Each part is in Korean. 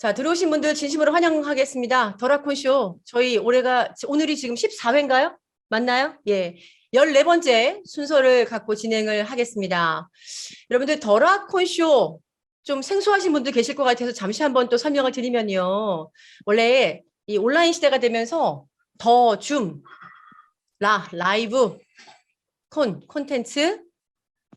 자, 들어오신 분들 진심으로 환영하겠습니다. 더라콘쇼. 오늘이 지금 14회인가요? 맞나요? 예. 14번째 순서를 갖고 진행을 하겠습니다. 여러분들 더라콘쇼 좀 생소하신 분들 계실 것 같아서 잠시 한번 또 설명을 드리면요. 원래 이 온라인 시대가 되면서 라이브, 콘텐츠,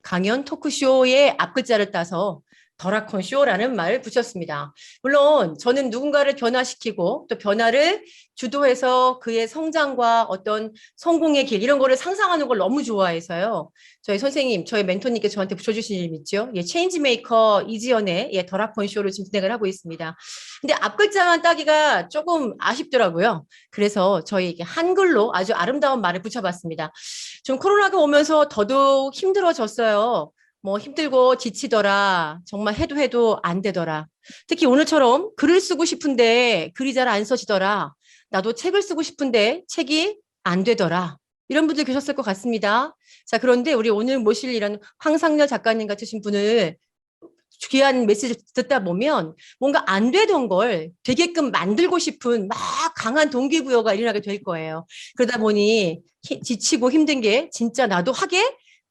강연, 토크쇼의 앞글자를 따서 더라콘쇼라는 말을 붙였습니다. 물론 저는 누군가를 변화시키고 또 변화를 주도해서 그의 성장과 어떤 성공의 길 이런 거를 상상하는 걸 너무 좋아해서요. 저희 선생님, 저희 멘토님께 저한테 붙여주신 이름 있죠. 예, 체인지메이커 이지연의 더라콘쇼를 지금 진행을 하고 있습니다. 근데 앞글자만 따기가 조금 아쉽더라고요. 그래서 저희 한글로 아주 아름다운 말을 붙여봤습니다. 좀 코로나가 오면서 더더욱 힘들어졌어요. 뭐 힘들고 지치더라. 정말 해도 안 되더라. 특히 오늘처럼 글을 쓰고 싶은데 글이 잘 안 써지더라. 나도 책을 쓰고 싶은데 책이 안 되더라. 이런 분들 계셨을 것 같습니다. 자, 그런데 우리 오늘 모실 이런 황상렬 작가님 같으신 분을 귀한 메시지 듣다 보면 뭔가 안 되던 걸 되게끔 만들고 싶은 막 강한 동기부여가 일어나게 될 거예요. 그러다 보니 지치고 힘든 게 진짜 나도 하게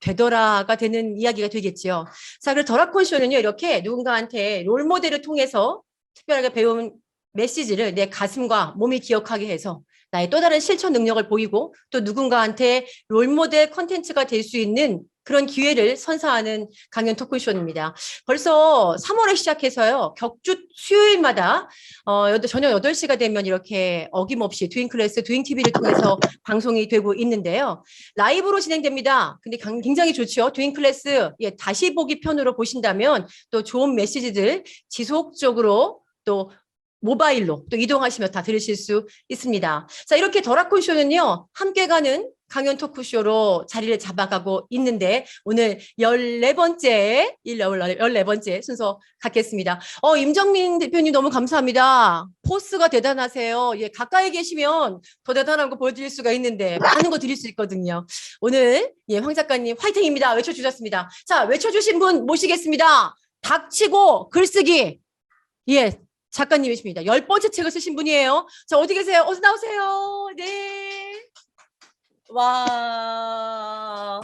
되더라가 되는 이야기가 되겠지요. 자, 그래서 더라콘쇼는요, 이렇게 누군가한테 롤모델을 통해서 특별하게 배운 메시지를 내 가슴과 몸이 기억하게 해서 나의 또 다른 실천 능력을 보이고 또 누군가한테 롤모델 컨텐츠가 될 수 있는 그런 기회를 선사하는 강연 토크쇼입니다. 벌써 3월에 시작해서요. 격주 수요일마다 저녁 8시가 되면 이렇게 어김없이 두잉클래스, 두잉TV를 통해서 방송이 되고 있는데요. 라이브로 진행됩니다. 근데 굉장히 좋죠. 두잉클래스 다시 보기 편으로 보신다면 또 좋은 메시지들 지속적으로 또 모바일로 또 이동하시며 다 들으실 수 있습니다. 자, 이렇게 더라콘쇼는요, 함께 가는 강연 토크쇼로 자리를 잡아가고 있는데, 오늘 14번째 순서 갖겠습니다. 임정민 대표님 너무 감사합니다. 포스가 대단하세요. 예, 가까이 계시면 더 대단한 거 보여드릴 수가 있는데, 많은 거 드릴 수 있거든요. 오늘, 황 작가님 화이팅입니다. 외쳐주셨습니다. 자, 외쳐주신 분 모시겠습니다. 닥치고 글쓰기. 예. 작가님이십니다. 10번째 책을 쓰신 분이에요. 자, 어디 계세요? 어서 나오세요. 네. 와.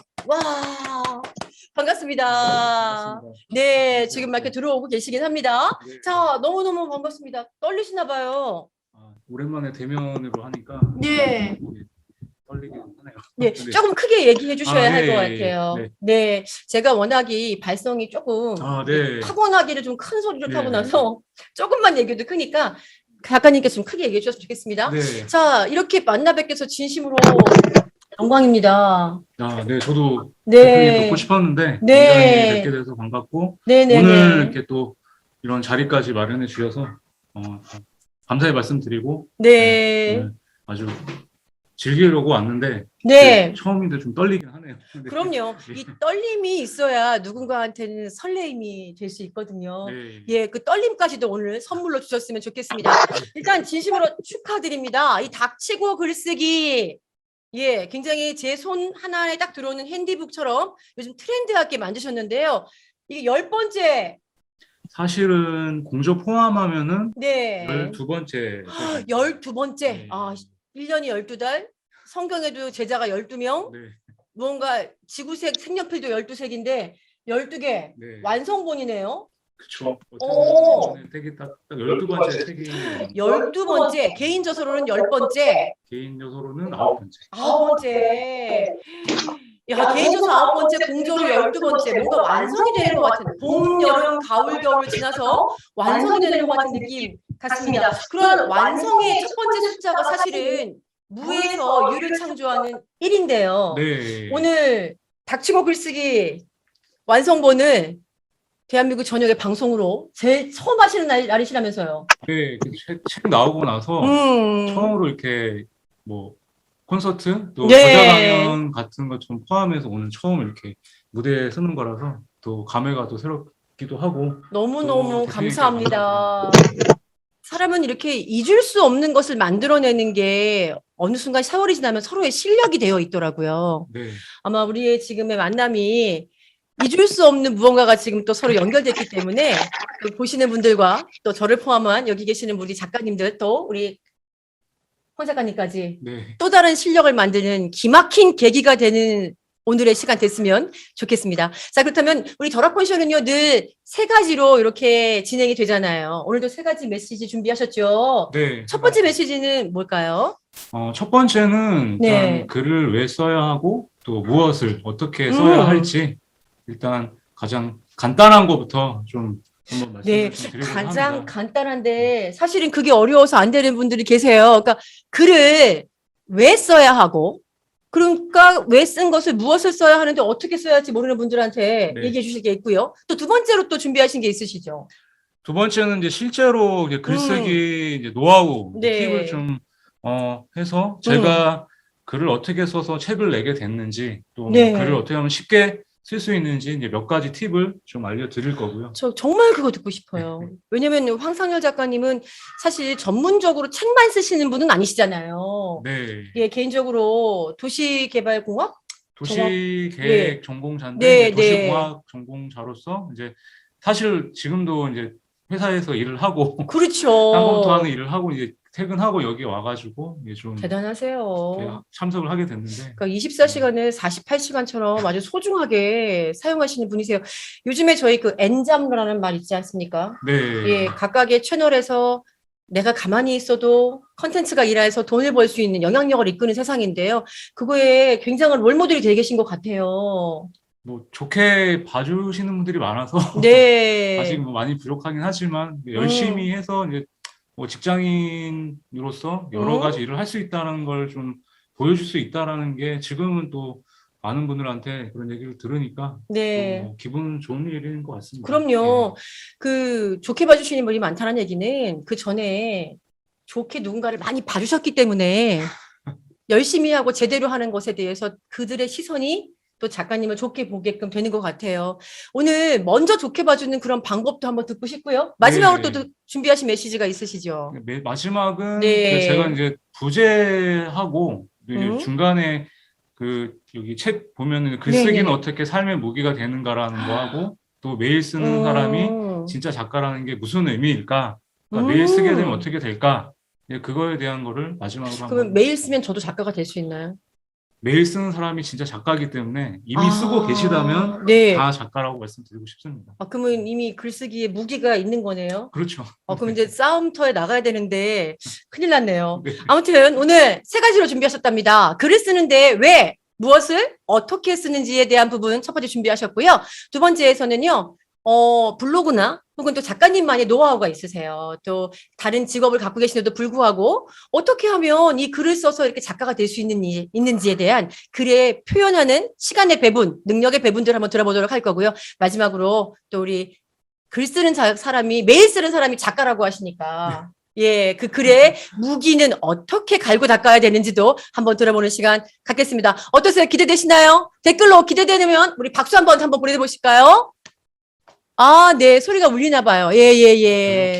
반갑습니다. 네, 지금 막 이렇게 들어오고 계시긴 합니다. 네. 자, 너무너무 반갑습니다. 떨리시나 봐요. 오랜만에 대면으로 하니까 네. 떨리긴 하네요. 네, 조금 크게 얘기해 주셔야 할 것 예. 같아요. 네. 네, 제가 워낙이 발성이 조금 네. 타고나기를 좀 큰 소리로 네. 타고나서 조금만 얘기해도 크니까 작가님께서 좀 크게 얘기해 주셨으면 좋겠습니다. 네. 자, 이렇게 만나 뵙게서 진심으로 영광입니다. 네, 저도 네. 대표님 뵙고 싶었는데 네. 굉장히 뵙게 돼서 반갑고 네네네. 오늘 이렇게 또 이런 자리까지 마련해 주셔서 감사의 말씀드리고 네. 오늘 아주 즐기려고 왔는데 네. 처음인데 좀 떨리긴 하네요. 그럼요. 이 떨림이 있어야 누군가한테는 설레임이 될 수 있거든요. 네. 예, 그 떨림까지도 오늘 선물로 주셨으면 좋겠습니다. 일단 진심으로 축하드립니다. 이 닥치고 글쓰기. 예, 굉장히 제 손 하나에 딱 들어오는 핸디북처럼 요즘 트렌드하게 만드셨는데요. 이게 10번째. 사실은 공조 포함하면은 네. 12번째. 12번째. 네. 1년이 12달. 성경에도 제자가 12명. 네. 무언가 지구색 색연필도 12색인데 12개. 네. 완성본이네요. 그쵸. 오. 책이 딱 12번째 책이 12번째. 개인 저서로는 10번째. 개인 저서로는 9번째. 9번째. 야, 개인 저서 9번째, 공조로 12번째. 뭔가 완성이 되는 것 같은 봄, 여름, 가을, 겨울을 지나서 완성이 되는 것 같은 느낌 같습니다. 그런 완성의 첫 번째 숫자가 사실은 무에서 유를 창조하는 1인데요. 네. 오늘 닥치고 글쓰기 완성본을 대한민국 전역의 방송으로 제일 처음 하시는 날이시라면서요. 네, 책 나오고 나서 처음으로 이렇게 뭐 콘서트 또 네. 저자 강연 같은 것 좀 포함해서 오늘 처음 이렇게 무대에 서는 거라서 또 감회가 또 새롭기도 하고 너무너무 또 감사합니다. 사람은 이렇게 잊을 수 없는 것을 만들어내는 게 어느 순간 세월이 지나면 서로의 실력이 되어 있더라고요. 네. 아마 우리의 지금의 만남이 잊을 수 없는 무언가가 지금 또 서로 연결됐기 때문에 또 보시는 분들과 또 저를 포함한 여기 계시는 우리 작가님들 또 우리 황 작가님까지 네. 또 다른 실력을 만드는 기막힌 계기가 되는 오늘의 시간 됐으면 좋겠습니다. 자, 그렇다면 우리 더라콘쇼는요, 늘 세 가지로 이렇게 진행이 되잖아요. 오늘도 세 가지 메시지 준비하셨죠? 네. 첫 번째 메시지는 뭘까요? 첫 번째는 네. 일단 글을 왜 써야 하고 또 무엇을 어떻게 써야 음. 할지 일단 가장 간단한 것부터 좀 한번 말씀을 네, 좀 드리려고 가장 합니다. 간단한데 사실은 그게 어려워서 안 되는 분들이 계세요. 그러니까 글을 왜 써야 하고 그러니까 왜 쓴 것을 무엇을 써야 하는데 어떻게 써야 할지 모르는 분들한테 네. 얘기해 주실 게 있고요. 또 두 번째로 또 준비하신 게 있으시죠? 두 번째는 이제 실제로 이제 글쓰기 이제 노하우 네. 팁을 좀 해서 제가 글을 어떻게 써서 책을 내게 됐는지 또 네. 글을 어떻게 하면 쉽게 쓸 수 있는지 이제 몇 가지 팁을 좀 알려드릴 거고요. 저 정말 그거 듣고 싶어요. 왜냐면 황상열 작가님은 사실 전문적으로 책만 쓰시는 분은 아니시잖아요. 네. 예, 개인적으로 도시개발공학? 도시계획 전공자인데 네, 이제 도시공학 전공자로서 이제 사실 지금도 이제 회사에서 일을 하고 그렇죠. 땅컴퓨터 하는 일을 하고 이제 퇴근하고 여기 와가지고 이제 좀 대단하세요. 이렇게 참석을 하게 됐는데 그러니까 24시간을 48시간처럼 아주 소중하게 사용하시는 분이세요. 요즘에 저희 그 엔잡러라는 말 있지 않습니까? 네. 예, 각각의 채널에서 내가 가만히 있어도 컨텐츠가 일해서 돈을 벌 수 있는 영향력을 이끄는 세상인데요. 그거에 굉장한 롤모델이 되게 계신 것 같아요. 뭐 좋게 봐주시는 분들이 많아서 네. 아직 뭐 많이 부족하긴 하지만 열심히 해서 이제 뭐 직장인으로서 여러 가지 일을 할 수 있다는 걸 좀 보여줄 수 있다라는 게 지금은 또 많은 분들한테 그런 얘기를 들으니까 네. 뭐 기분 좋은 일인 것 같습니다. 그럼요. 그 좋게 봐주시는 분이 많다는 얘기는 그 전에 좋게 누군가를 많이 봐주셨기 때문에 열심히 하고 제대로 하는 것에 대해서 그들의 시선이 또 작가님을 좋게 보게끔 되는 것 같아요. 오늘 먼저 좋게 봐주는 그런 방법도 한번 듣고 싶고요. 마지막으로 네. 또 준비하신 메시지가 있으시죠? 마지막은 네. 그 제가 이제 부재하고 이제 음. 중간에 그 여기 책 보면은 글쓰기는 네네. 어떻게 삶의 무기가 되는가라는 거 하고 또 매일 쓰는 사람이 진짜 작가라는 게 무슨 의미일까? 그러니까 매일 쓰게 되면 어떻게 될까? 그거에 대한 거를 마지막으로 그러면 한번 매일 쓰면 저도 작가가 될 수 있나요? 매일 쓰는 사람이 진짜 작가이기 때문에 이미 쓰고 계시다면 네. 다 작가라고 말씀드리고 싶습니다. 그러면 이미 글쓰기에 무기가 있는 거네요. 그렇죠. 그럼 이제 싸움터에 나가야 되는데 큰일 났네요. 네. 아무튼 오늘 세 가지로 준비하셨답니다. 글을 쓰는데 왜, 무엇을, 어떻게 쓰는지에 대한 부분 첫 번째 준비하셨고요. 두 번째에서는요, 블로그나 혹은 또 작가님만의 노하우가 있으세요. 또 다른 직업을 갖고 계신데도 불구하고 어떻게 하면 이 글을 써서 이렇게 작가가 될 수 있는지에 대한 글에 표현하는 시간의 배분, 능력의 배분들을 한번 들어보도록 할 거고요. 마지막으로 또 우리 글 쓰는 사람이, 매일 쓰는 사람이 작가라고 하시니까 예, 그 글의 무기는 어떻게 갈고 닦아야 되는지도 한번 들어보는 시간 갖겠습니다. 어떠세요? 기대되시나요? 댓글로 기대되면 우리 박수 한번 보내보실까요? 네, 소리가 울리나 봐요. 예.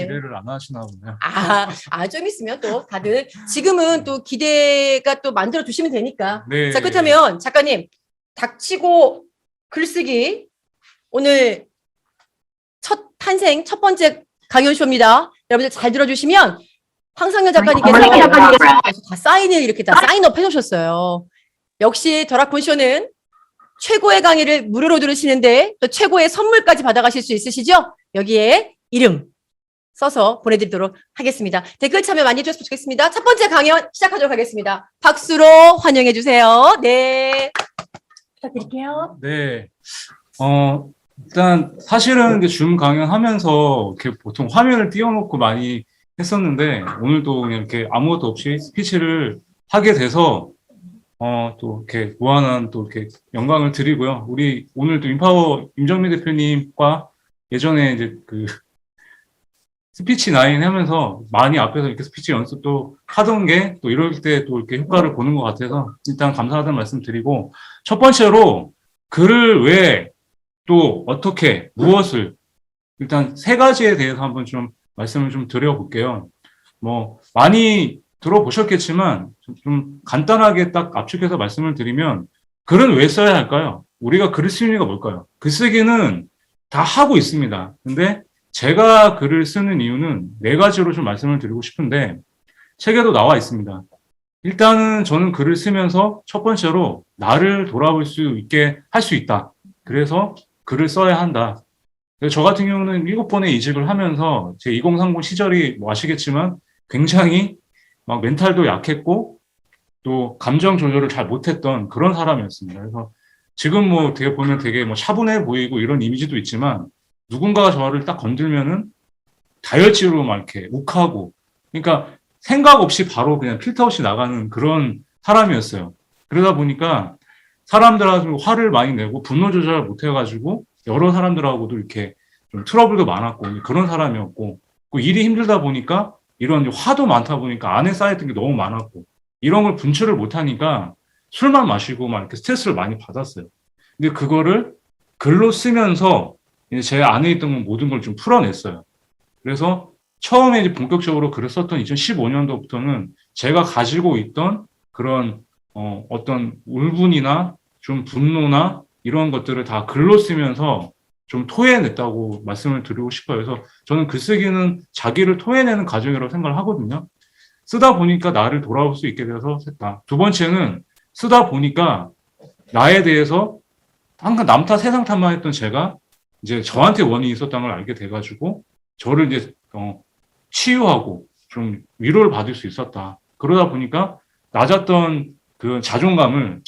기대를 안 하시나 보네요. 좀 있으면 또 다들 지금은 또 기대가 또 만들어 주시면 되니까. 네. 자, 그렇다면 작가님, 닥치고 글쓰기 오늘 탄생 첫 번째 강연쇼입니다. 여러분들 잘 들어주시면 황상현 작가님께서 다 사인을 이렇게 다 사인업 해놓으셨어요. 역시 더라콘쇼는 최고의 강의를 무료로 들으시는데 또 최고의 선물까지 받아가실 수 있으시죠? 여기에 이름 써서 보내드리도록 하겠습니다. 댓글 참여 많이 해주셨으면 좋겠습니다. 첫 번째 강연 시작하도록 하겠습니다. 박수로 환영해 주세요. 네. 부탁드릴게요. 네. 일단 사실은 이제 줌 강연하면서 이렇게 보통 화면을 띄워놓고 많이 했었는데 오늘도 그냥 이렇게 아무것도 없이 스피치를 하게 돼서 또 이렇게 무한한 또 이렇게 영광을 드리고요. 우리 오늘 또 인파워 임정미 대표님과 예전에 이제 그 스피치 9 하면서 많이 앞에서 이렇게 스피치 연습도 하던 게 또 이럴 때 또 이렇게 효과를 보는 것 같아서 일단 감사하다는 말씀 드리고 첫 번째로 글을 왜 또 어떻게 무엇을 일단 세 가지에 대해서 한번 좀 말씀을 좀 드려볼게요. 뭐 많이 들어보셨겠지만 좀 간단하게 딱 압축해서 말씀을 드리면 글은 왜 써야 할까요? 우리가 글을 쓰는 이유가 뭘까요? 글쓰기는 다 하고 있습니다. 근데 제가 글을 쓰는 이유는 네 가지로 좀 말씀을 드리고 싶은데 책에도 나와 있습니다. 일단은 저는 글을 쓰면서 첫 번째로 나를 돌아볼 수 있게 할 수 있다. 그래서 글을 써야 한다. 저 같은 경우는 7번의 이직을 하면서 제 2030 시절이 뭐 아시겠지만 굉장히 막 멘탈도 약했고 또 감정 조절을 잘 못했던 그런 사람이었습니다. 그래서 지금 뭐 어떻게 보면 되게 뭐 차분해 보이고 이런 이미지도 있지만 누군가가 저를 딱 건들면은 다혈질로 막 이렇게 욱하고 그러니까 생각 없이 바로 그냥 필터 없이 나가는 그런 사람이었어요. 그러다 보니까 사람들하고 화를 많이 내고 분노 조절을 못 해가지고 여러 사람들하고도 이렇게 좀 트러블도 많았고 그런 사람이었고 그 일이 힘들다 보니까 이런 화도 많다 보니까 안에 쌓였던 게 너무 많았고 이런 걸 분출을 못 하니까 술만 마시고 막 이렇게 스트레스를 많이 받았어요. 근데 그거를 글로 쓰면서 이제 제 안에 있던 모든 걸 좀 풀어냈어요. 그래서 처음에 이제 본격적으로 글을 썼던 2015년도부터는 제가 가지고 있던 그런 어떤 울분이나 좀 분노나 이런 것들을 다 글로 쓰면서 좀 토해냈다고 말씀을 드리고 싶어요. 그래서 저는 글쓰기는 자기를 토해내는 과정이라고 생각을 하거든요. 쓰다 보니까 나를 돌아볼 수 있게 되어서 했다. 두 번째는 쓰다 보니까 나에 대해서 항상 남 탓, 세상 탓만 했던 제가 이제 저한테 원인이 있었다는 걸 알게 돼가지고 저를 이제 치유하고 좀 위로를 받을 수 있었다. 그러다 보니까 낮았던 그 자존감을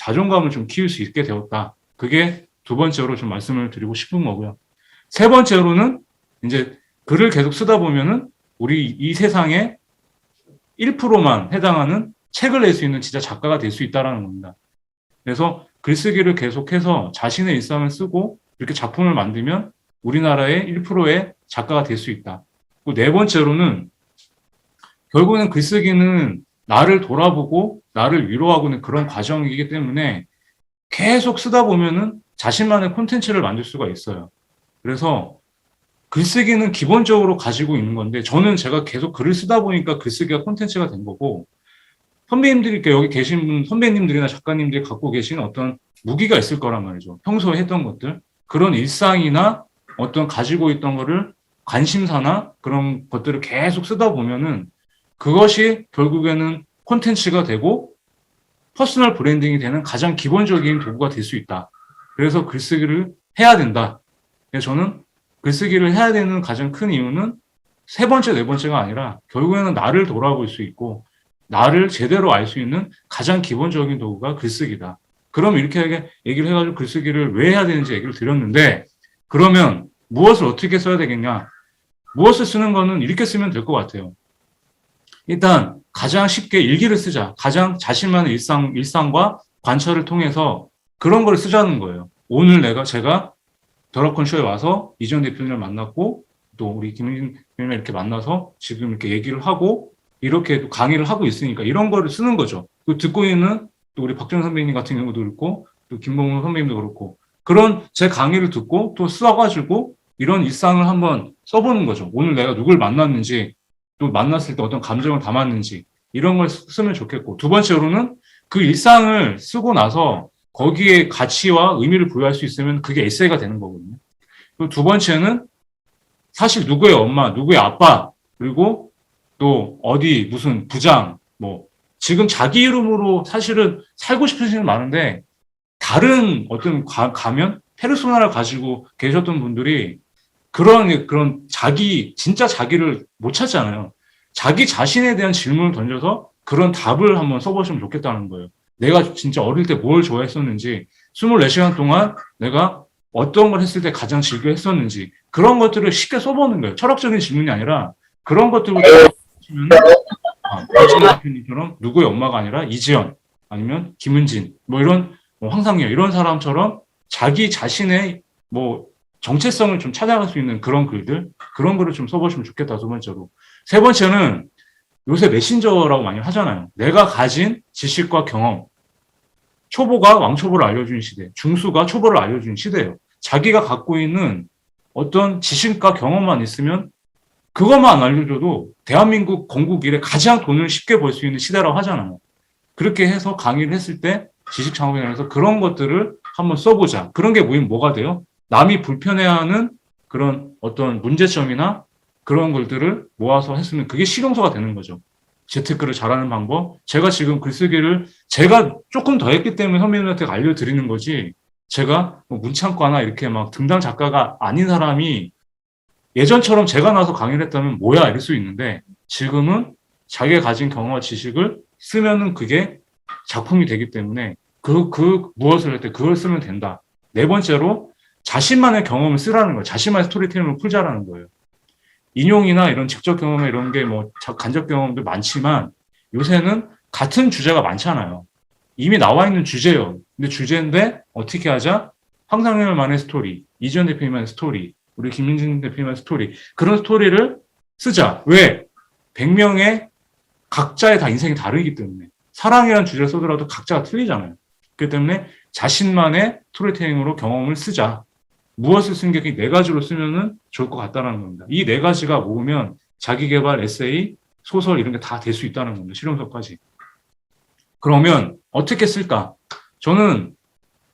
좀 키울 수 있게 되었다. 그게 두 번째로 좀 말씀을 드리고 싶은 거고요. 세 번째로는 이제 글을 계속 쓰다 보면은 우리 이 세상에 1%만 해당하는 책을 낼 수 있는 진짜 작가가 될 수 있다라는 겁니다. 그래서 글쓰기를 계속해서 자신의 일상을 쓰고 이렇게 작품을 만들면 우리나라의 1%의 작가가 될 수 있다. 그리고 네 번째로는 결국에는 글쓰기는 나를 돌아보고 나를 위로하고는 그런 과정이기 때문에 계속 쓰다 보면은 자신만의 콘텐츠를 만들 수가 있어요. 그래서 글쓰기는 기본적으로 가지고 있는 건데 저는 제가 계속 글을 쓰다 보니까 글쓰기가 콘텐츠가 된 거고 선배님들이 여기 계신 분, 선배님들이나 작가님들이 갖고 계신 어떤 무기가 있을 거란 말이죠. 평소에 했던 것들. 그런 일상이나 어떤 가지고 있던 거를 관심사나 그런 것들을 계속 쓰다 보면은 그것이 결국에는 콘텐츠가 되고 퍼스널 브랜딩이 되는 가장 기본적인 도구가 될 수 있다. 그래서 글쓰기를 해야 된다. 그래서 저는 글쓰기를 해야 되는 가장 큰 이유는 세 번째, 네 번째가 아니라 결국에는 나를 돌아볼 수 있고 나를 제대로 알 수 있는 가장 기본적인 도구가 글쓰기다. 그럼 이렇게 얘기를 해가지고 글쓰기를 왜 해야 되는지 얘기를 드렸는데 그러면 무엇을 어떻게 써야 되겠냐? 무엇을 쓰는 거는 이렇게 쓰면 될 것 같아요. 일단 가장 쉽게 일기를 쓰자. 가장 자신만의 일상과 관찰을 통해서 그런 걸 쓰자는 거예요. 오늘 제가 더라콘 쇼에 와서 이전 대표님을 만났고 또 우리 김윤진 대표님을 이렇게 만나서 지금 이렇게 얘기를 하고 이렇게 또 강의를 하고 있으니까 이런 거를 쓰는 거죠. 그 듣고 있는 또 우리 박정 선배님 같은 경우도 그렇고 또 김봉훈 선배님도 그렇고 그런 제 강의를 듣고 또 써가지고 이런 일상을 한번 써보는 거죠. 오늘 내가 누굴 만났는지 또 만났을 때 어떤 감정을 담았는지 이런 걸 쓰면 좋겠고 두 번째로는 그 일상을 쓰고 나서 거기에 가치와 의미를 부여할 수 있으면 그게 에세이가 되는 거거든요. 그리고 두 번째는 사실 누구의 엄마, 누구의 아빠 그리고 또 어디 무슨 부장 뭐 지금 자기 이름으로 사실은 살고 싶으신 분 많은데 다른 어떤 가면 페르소나를 가지고 계셨던 분들이 그런 진짜 자기를 못 찾잖아요. 자기 자신에 대한 질문을 던져서 그런 답을 한번 써보시면 좋겠다는 거예요. 내가 진짜 어릴 때 뭘 좋아했었는지, 24시간 동안 내가 어떤 걸 했을 때 가장 즐겨 했었는지, 그런 것들을 쉽게 써보는 거예요. 철학적인 질문이 아니라 그런 것들부터 하시면, 박진아 대표님처럼 누구의 엄마가 아니라 이지연, 아니면 김은진, 뭐 이런, 황상여, 이런 사람처럼 자기 자신의 정체성을 좀 찾아갈 수 있는 그런 글들, 그런 글을 좀 써보시면 좋겠다, 두 번째로. 세 번째는 요새 메신저라고 많이 하잖아요. 내가 가진 지식과 경험, 초보가 왕초보를 알려주는 시대, 중수가 초보를 알려주는 시대예요. 자기가 갖고 있는 어떤 지식과 경험만 있으면 그것만 알려줘도 대한민국 건국 이래 가장 돈을 쉽게 벌 수 있는 시대라고 하잖아요. 그렇게 해서 강의를 했을 때 지식 창업에 관해서 그런 것들을 한번 써보자. 그런 게 모이면 뭐가 돼요? 남이 불편해하는 그런 어떤 문제점이나 그런 것들을 모아서 했으면 그게 실용서가 되는 거죠. 재테크를 잘하는 방법. 제가 지금 글쓰기를 제가 조금 더 했기 때문에 선배님한테 알려드리는 거지. 제가 뭐 문창과나 이렇게 막 등단 작가가 아닌 사람이 예전처럼 제가 나와서 강의를 했다면 뭐야 이럴 수 있는데 지금은 자기가 가진 경험과 지식을 쓰면은 그게 작품이 되기 때문에 그 무엇을 할 때 그걸 쓰면 된다. 네 번째로 자신만의 경험을 쓰라는 거예요. 자신만의 스토리텔링을 풀자라는 거예요. 인용이나 이런 직접 경험에 이런 게 뭐 간접 경험도 많지만 요새는 같은 주제가 많잖아요. 이미 나와 있는 주제예요. 근데 주제인데 어떻게 하자? 황상열만의 스토리, 이지현 대표님만의 스토리, 우리 김민진 대표님만의 스토리 그런 스토리를 쓰자. 왜? 100명의 각자의 다 인생이 다르기 때문에 사랑이라는 주제를 써더라도 각자가 틀리잖아요. 그렇기 때문에 자신만의 스토리텔링으로 경험을 쓰자. 무엇을 쓴 게 네 가지로 쓰면은 좋을 것 같다는 겁니다. 이 네 가지가 모으면 자기개발, 에세이, 소설 이런 게 다 될 수 있다는 겁니다. 실용서까지. 그러면 어떻게 쓸까? 저는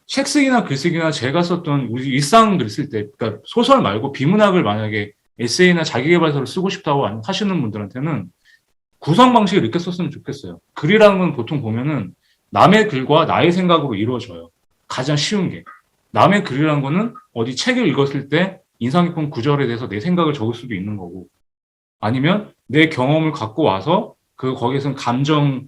책쓰기나 글쓰기나 제가 썼던 우리 일상 글 쓸 때, 그러니까 소설 말고 비문학을 만약에 에세이나 자기개발서를 쓰고 싶다고 하시는 분들한테는 구성 방식을 이렇게 썼으면 좋겠어요. 글이라는 건 보통 보면은 남의 글과 나의 생각으로 이루어져요. 가장 쉬운 게. 남의 글이라는 거는 어디 책을 읽었을 때 인상 깊은 구절에 대해서 내 생각을 적을 수도 있는 거고 아니면 내 경험을 갖고 와서 거기에서는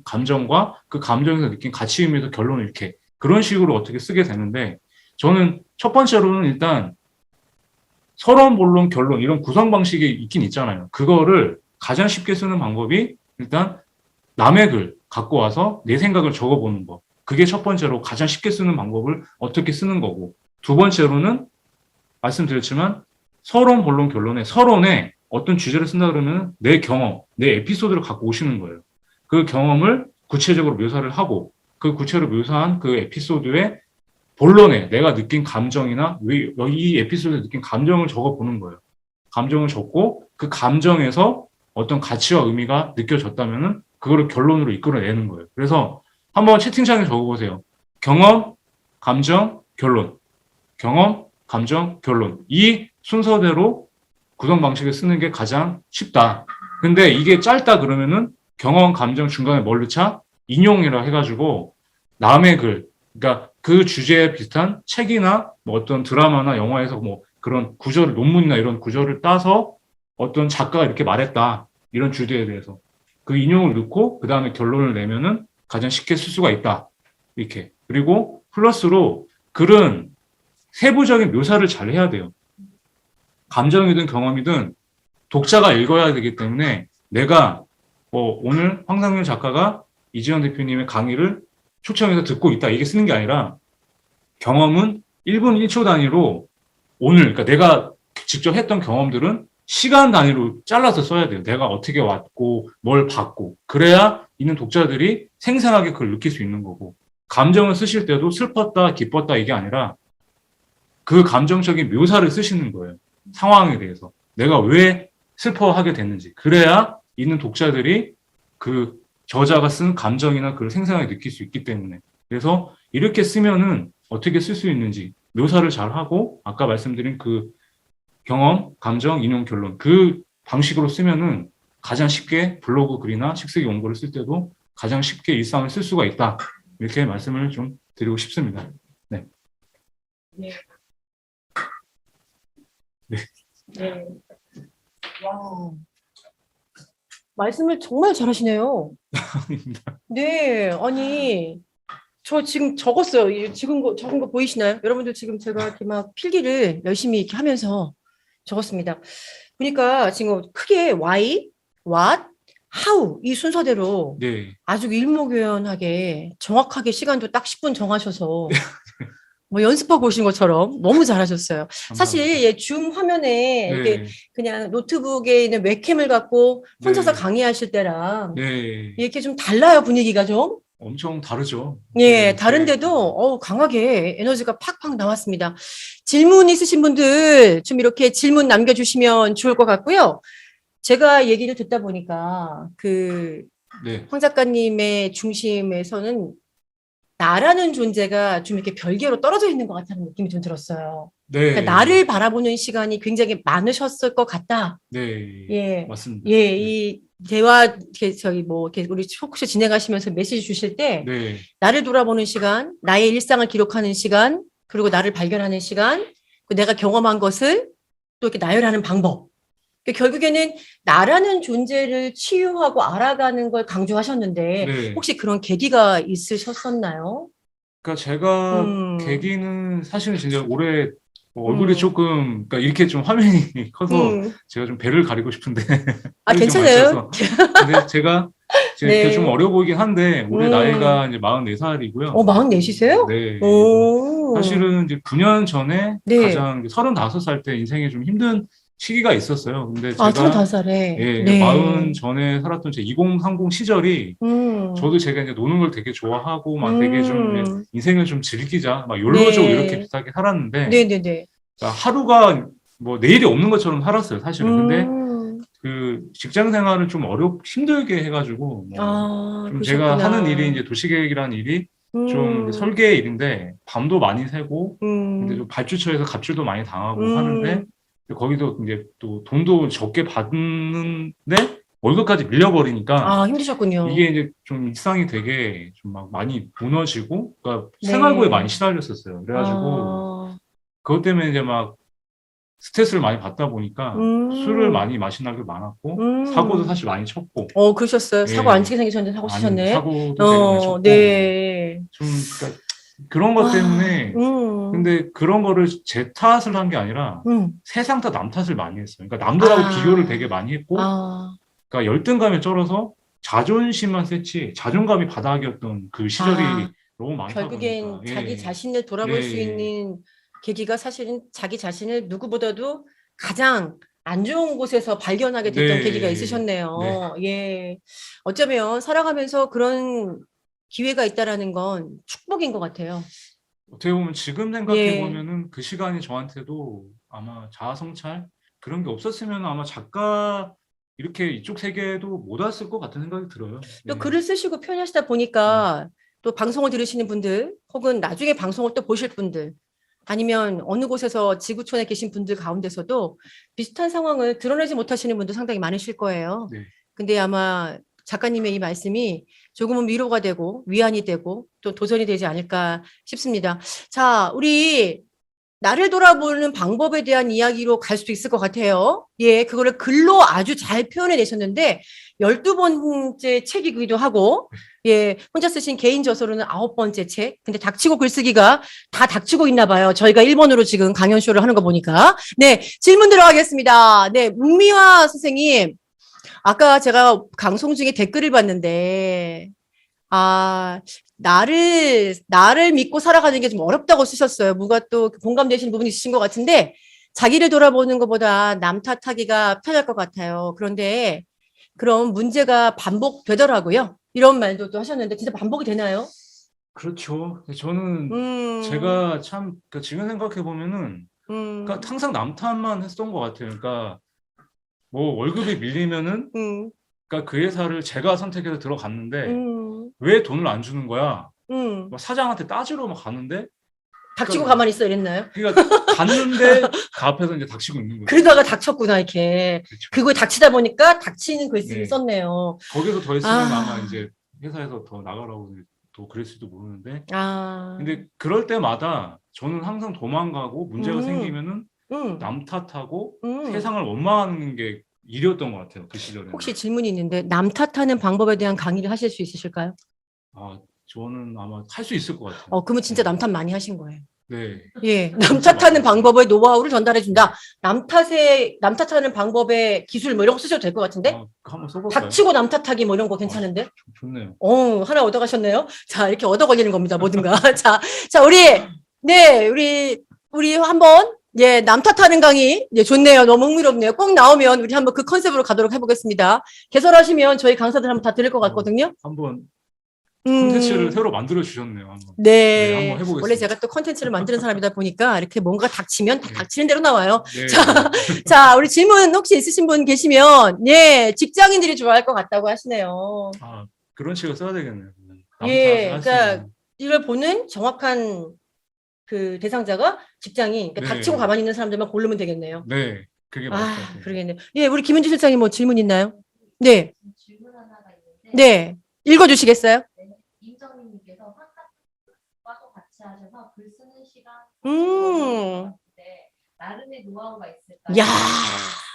감정과 그 감정에서 느낀 가치 의미에서 결론을 이렇게 그런 식으로 어떻게 쓰게 되는데 저는 첫 번째로는 일단 서론, 본론, 결론 이런 구성 방식이 있긴 있잖아요. 그거를 가장 쉽게 쓰는 방법이 일단 남의 글 갖고 와서 내 생각을 적어보는 거. 그게 첫 번째로 가장 쉽게 쓰는 방법을 어떻게 쓰는 거고 두 번째로는 말씀드렸지만 서론, 본론, 결론에 서론에 어떤 주제를 쓴다 그러면 내 경험, 내 에피소드를 갖고 오시는 거예요. 그 경험을 구체적으로 묘사를 하고 그 구체로 묘사한 그 에피소드의 본론에 내가 느낀 감정이나 이 에피소드에 느낀 감정을 적어보는 거예요. 감정을 적고 그 감정에서 어떤 가치와 의미가 느껴졌다면은 그거를 결론으로 이끌어내는 거예요. 그래서 한번 채팅창에 적어보세요. 경험, 감정, 결론. 경험, 감정, 결론. 이 순서대로 구성 방식을 쓰는 게 가장 쉽다. 근데 이게 짧다 그러면은 경험, 감정 중간에 뭘 넣자? 인용이라 해가지고 남의 글, 그러니까 그 주제에 비슷한 책이나 뭐 어떤 드라마나 영화에서 뭐 그런 구절을, 논문이나 이런 구절을 따서 어떤 작가가 이렇게 말했다. 이런 주제에 대해서. 그 인용을 넣고 그 다음에 결론을 내면은 가장 쉽게 쓸 수가 있다. 이렇게. 그리고 플러스로 글은 세부적인 묘사를 잘 해야 돼요. 감정이든 경험이든 독자가 읽어야 되기 때문에 내가 오늘 황상윤 작가가 이지현 대표님의 강의를 초청해서 듣고 있다. 이게 쓰는 게 아니라 경험은 1분 1초 단위로 오늘, 그러니까 내가 직접 했던 경험들은 시간 단위로 잘라서 써야 돼요. 내가 어떻게 왔고 뭘 봤고 그래야 있는 독자들이 생생하게 그걸 느낄 수 있는 거고 감정을 쓰실 때도 슬펐다 기뻤다 이게 아니라 그 감정적인 묘사를 쓰시는 거예요. 상황에 대해서 내가 왜 슬퍼하게 됐는지 그래야 있는 독자들이 그 저자가 쓴 감정이나 그걸 생생하게 느낄 수 있기 때문에 그래서 이렇게 쓰면은 어떻게 쓸 수 있는지 묘사를 잘 하고 아까 말씀드린 그 경험, 감정, 인용, 결론 그 방식으로 쓰면은 가장 쉽게 블로그 글이나 식세기 원고를 쓸 때도 가장 쉽게 일상을 쓸 수가 있다. 이렇게 말씀을 좀 드리고 싶습니다. 네. 네. 네. 네. 와. 말씀을 정말 잘하시네요. 네, 아니 저 지금 적었어요. 지금 적은 거 보이시나요? 여러분들 지금 제가 이렇게 막 필기를 열심히 이렇게 하면서 적었습니다. 그러니까 지금 크게 why, what, how 이 순서대로 네. 아주 일목요연하게 정확하게 시간도 딱 10분 정하셔서 뭐 연습하고 오신 것처럼 너무 잘하셨어요. 사실 줌 화면에 이렇게 네. 그냥 노트북에 있는 웹캠을 갖고 혼자서 네. 강의하실 때랑 네. 이렇게 좀 달라요, 분위기가 좀. 엄청 다르죠. 예, 네. 다른데도 강하게 에너지가 팍팍 나왔습니다. 질문 있으신 분들 좀 이렇게 질문 남겨주시면 좋을 것 같고요. 제가 얘기를 듣다 보니까 네. 황 작가님의 중심에서는 나라는 존재가 좀 이렇게 별개로 떨어져 있는 것 같다는 느낌이 좀 들었어요. 네. 그러니까 나를 바라보는 시간이 굉장히 많으셨을 것 같다. 네. 예. 맞습니다. 예, 네. 이 대화, 이렇게 저기 뭐, 이렇게 우리 토크쇼 진행하시면서 메시지 주실 때, 네. 나를 돌아보는 시간, 나의 일상을 기록하는 시간, 그리고 나를 발견하는 시간, 그리고 내가 경험한 것을 또 이렇게 나열하는 방법. 그러니까 결국에는 나라는 존재를 치유하고 알아가는 걸 강조하셨는데, 네. 혹시 그런 계기가 있으셨었나요? 그러니까 제가 음. 계기는 사실은 진짜 올해 얼굴이 음. 조금, 그러니까 이렇게 좀 화면이 커서 음. 제가 좀 배를 가리고 싶은데 아, 털이 좀 많이 괜찮아요. 쪄서. 근데 제가 이렇게 네. 좀 어려 보이긴 한데 올해 음. 나이가 이제 44살이고요. 44이세요? 네. 오. 사실은 이제 9년 전에 네. 가장 35살 때 인생에 좀 힘든 시기가 있었어요. 근데 아, 제가 35살에. 예, 네. 40 전에 살았던 제 2030 시절이 저도 제가 이제 노는 걸 되게 좋아하고 막 되게 좀 이제 인생을 좀 즐기자 막 욜로족 이렇게 네. 비슷하게 살았는데 네네네. 그러니까 하루가 뭐 내일이 없는 것처럼 살았어요, 사실은. 근데 음. 그 직장 생활을 좀 힘들게 해가지고 뭐 아, 좀 제가 하는 일이 그러셨구나. 이제 도시계획이라는 일이 좀 이제 음. 설계 일인데 밤도 많이 새고 근데 좀 음. 발주처에서 갑질도 많이 당하고 하는데 거기도 이제 또 돈도 적게 받는데 월급까지 밀려버리니까 아, 힘드셨군요. 이게 이제 좀 일상이 되게 좀 막 많이 무너지고 그러니까 생활고에 많이 네. 시달렸었어요. 그래가지고 아. 그것 때문에 이제 막 스트레스를 많이 받다 보니까 술을 음. 많이 마신 날도 많았고 사고도 사실 많이 쳤고 그러셨어요. 사고 안 예 치게 생기셨는데 사고 아니 치셨네. 사고도 되게 많이 쳤고 네. 좀 그러니까 그런 것 아, 때문에 근데 그런 거를 제 탓을 한 게 아니라 세상 다 남 탓을 많이 했어요. 그러니까 남들하고 비교를 되게 아, 많이 했고 아, 그러니까 열등감에 쩔어서 자존심만 셌지 자존감이 바닥이었던 그 시절이 아, 너무 많다 보니까 결국엔 자기 자신을 돌아볼 수 네. 있는 계기가 사실은 자기 자신을 누구보다도 가장 안 좋은 곳에서 발견하게 됐던 계기가 네. 네. 있으셨네요. 예. 어쩌면 살아가면서 그런 기회가 있다라는 건 축복인 것 같아요. 어떻게 보면 지금 생각해 예. 보면은 그 시간이 저한테도 아마 자아 성찰 그런 게 없었으면 아마 작가 이렇게 이쪽 세계도 못 왔을 것 같은 생각이 들어요. 또 네. 글을 쓰시고 표현하시다 네. 보니까 또 방송을 들으시는 분들 혹은 나중에 방송을 또 보실 분들 아니면 어느 곳에서 지구촌에 계신 분들 가운데서도 비슷한 상황을 드러내지 못하시는 분도 상당히 많으실 거예요. 네. 근데 아마 작가님의 이 말씀이 조금은 위로가 되고 위안이 되고 또 도전이 되지 않을까 싶습니다. 자, 우리 나를 돌아보는 방법에 대한 이야기로 갈 수도 있을 것 같아요. 예, 그거를 글로 아주 잘 표현해 내셨는데 12번째 책이기도 하고 예, 혼자 쓰신 개인 저서로는 9번째 책. 근데 닥치고 글쓰기가 다 닥치고 있나 봐요. 저희가 일본어로 지금 강연쇼를 하는 거 보니까. 네, 질문 들어가겠습니다. 네, 문미화 선생님. 아까 제가 방송 중에 댓글을 봤는데 아, 나를 믿고 살아가는 게 좀 어렵다고 쓰셨어요. 뭔가 또 공감되시는 부분이 있으신 것 같은데, 자기를 돌아보는 것보다 남 탓하기가 편할 것 같아요. 그런데, 그럼 문제가 반복되더라고요. 이런 말도 또 하셨는데, 진짜 반복이 되나요? 그렇죠. 저는 음, 제가 참 그러니까 지금 생각해 보면은 그러니까 음, 항상 남 탓만 했던 것 같아요. 그러니까 뭐 월급이 밀리면은 음, 그러니까 그 회사를 제가 선택해서 들어갔는데 음, 왜 돈을 안 주는 거야? 음. 막 사장한테 따지러 막 가는데 닥치고 그러니까 가만히 있어 이랬나요? 갔는데 그 앞에서 이제 닥치고 있는 거죠. 그러다가 닥쳤구나, 이렇게. 그렇죠. 그거에 닥치다 보니까 닥치는 글쓰기를 네. 썼네요. 거기서 더 했으면 아마 아, 이제 회사에서 더 나가라고 또 그랬을지도 모르는데 아, 근데 그럴 때마다 저는 항상 도망가고 문제가 음. 생기면은 음, 남 탓하고 음. 세상을 원망하는 게 일이었던 것 같아요. 그 시절에는. 혹시 질문이 있는데 남 탓하는 방법에 대한 강의를 하실 수 있으실까요? 아, 저는 아마 할 수 있을 것 같아요. 그러면 진짜 네. 남 탓 많이 하신 거예요. 네. 예, 남 진짜 많이 탓하는 했어요. 방법의 노하우를 전달해 네. 준다. 남 탓하는 방법의 기술 뭐 이런 거 쓰셔도 될 것 같은데? 한번 써볼까요? 닥치고 남 탓하기 뭐 이런 거 아, 괜찮은데? 좋네요. 하나 얻어가셨네요. 자, 이렇게 얻어 걸리는 겁니다, 뭐든가. 자, 네, 우리 한번, 예, 남 탓하는 강의, 예, 좋네요. 너무 흥미롭네요. 꼭 나오면 우리 한번 그 컨셉으로 가도록 해보겠습니다. 개설하시면 저희 강사들 한번 다 들을 것 같거든요. 한번 콘텐츠를 음, 새로 만들어 주셨네요. 한번. 네, 네. 한번 원래 해보겠습니다. 제가 또 컨텐츠를 만드는 사람이다 보니까 이렇게 뭔가 닥치면 다 네. 닥치는 대로 나와요. 네. 자, 우리 질문 혹시 있으신 분 계시면, 예, 직장인들이 좋아할 것 같다고 하시네요. 그런 식으로 써야 되겠네요. 남 탓을 예, 할 수 그러니까 있는. 이걸 보는 정확한 그 대상자가 직장인, 그러니까 네. 닥치고 가만히 있는 사람들만 고르면 되겠네요. 네, 그게 맞을 것 아, 같아요. 그러겠네요. 예, 우리 김은지 실장님 뭐 질문 있나요? 네, 질문 하나가 있는데 네. 읽어주시겠어요? 임정민님께서 환갑과도 같이 하셔서 글 쓰는 시간 음. 나름의 노하우가 있을까요? 야,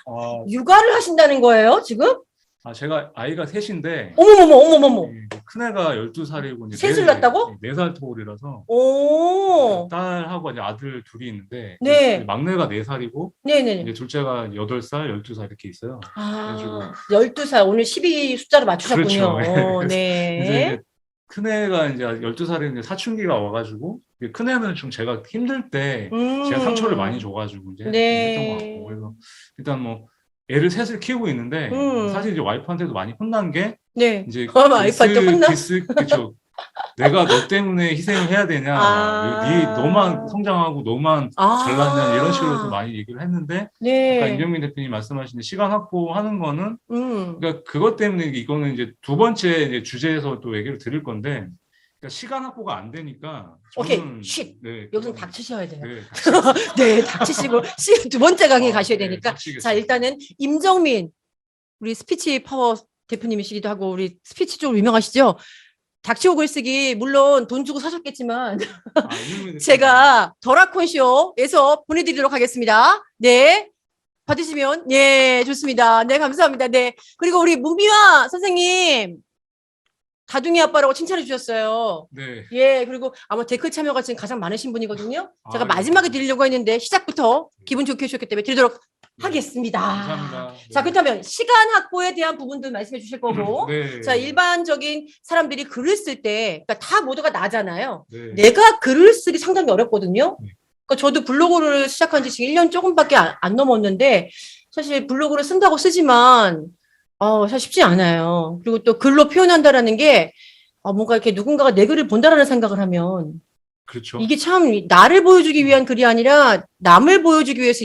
아, 육아를 하신다는 거예요, 지금? 제가 아이가 셋인데 어머머머. 큰애가 12살이고 셋을 낳았다고? 4살 터울이라서 오, 딸하고 이제 아들 둘이 있는데 네. 막내가 4살이고 네네. 이제 둘째가 8살, 12살 이렇게 있어요. 아, 12살. 오늘 12 숫자로 맞추셨군요. 그렇죠. 이제 네. 이제 큰애가 이제 12살인데 사춘기가 와가지고 큰애는 좀 제가 힘들 때 제가 상처를 많이 줘가지고 이제 네. 했던 것 같고 그래서 일단 뭐 애를 셋을 키우고 있는데 사실 이제 와이프한테도 많이 혼난 게 네. 이제 와이프한테 혼나? 그쵸. 내가 너 때문에 희생을 해야 되냐? 너만 성장하고 너만 잘났냐? 이런 식으로 좀 많이 얘기를 했는데 네. 아까 임정민 대표님 말씀하신 시간 확보하는 거는 음. 그러니까 그것 때문에 이거는 이제 두 번째 이제 주제에서 또 얘기를 드릴 건데 그러니까 시간 확보가 안 되니까 오케이, 저는 쉿. 네, 여기서 그거는- 닥치셔야 돼요. 네, 네, 닥치시고 두 번째 강의 가셔야 네, 되니까. 닥치겠습니다. 자, 일단은 임정민 우리 스피치 파워 대표님이시기도 하고 우리 스피치 쪽으로 유명하시죠? 닥치고 글쓰기 물론 돈 주고 사셨겠지만 임정민 제가 더라콘쇼에서 보내드리도록 하겠습니다. 네. 받으시면, 예, 좋습니다. 네, 감사합니다. 네. 그리고 우리 무미화 선생님, 다둥이 아빠라고 칭찬해 주셨어요. 네. 예, 그리고 아마 댓글 참여가 지금 가장 많으신 분이거든요. 제가 네. 마지막에 드리려고 했는데 시작부터 기분 좋게 해주셨기 때문에 드리도록 하겠습니다. 감사합니다. 자, 그렇다면 시간 확보에 대한 부분도 말씀해 주실 거고. 네. 자, 일반적인 사람들이 글을 쓸 때, 그러니까 다 모두가 나잖아요. 네. 내가 글을 쓰기 상당히 어렵거든요. 네. 그러니까 저도 블로그를 시작한 지 지금 1년 조금밖에 안 넘었는데, 사실 블로그를 쓴다고 쓰지만, 사실 쉽지 않아요. 그리고 또 글로 표현한다라는 게, 뭔가 이렇게 누군가가 내 글을 본다라는 생각을 하면, 그렇죠. 이게 참 나를 보여주기 위한 글이 아니라 남을 보여주기 위해서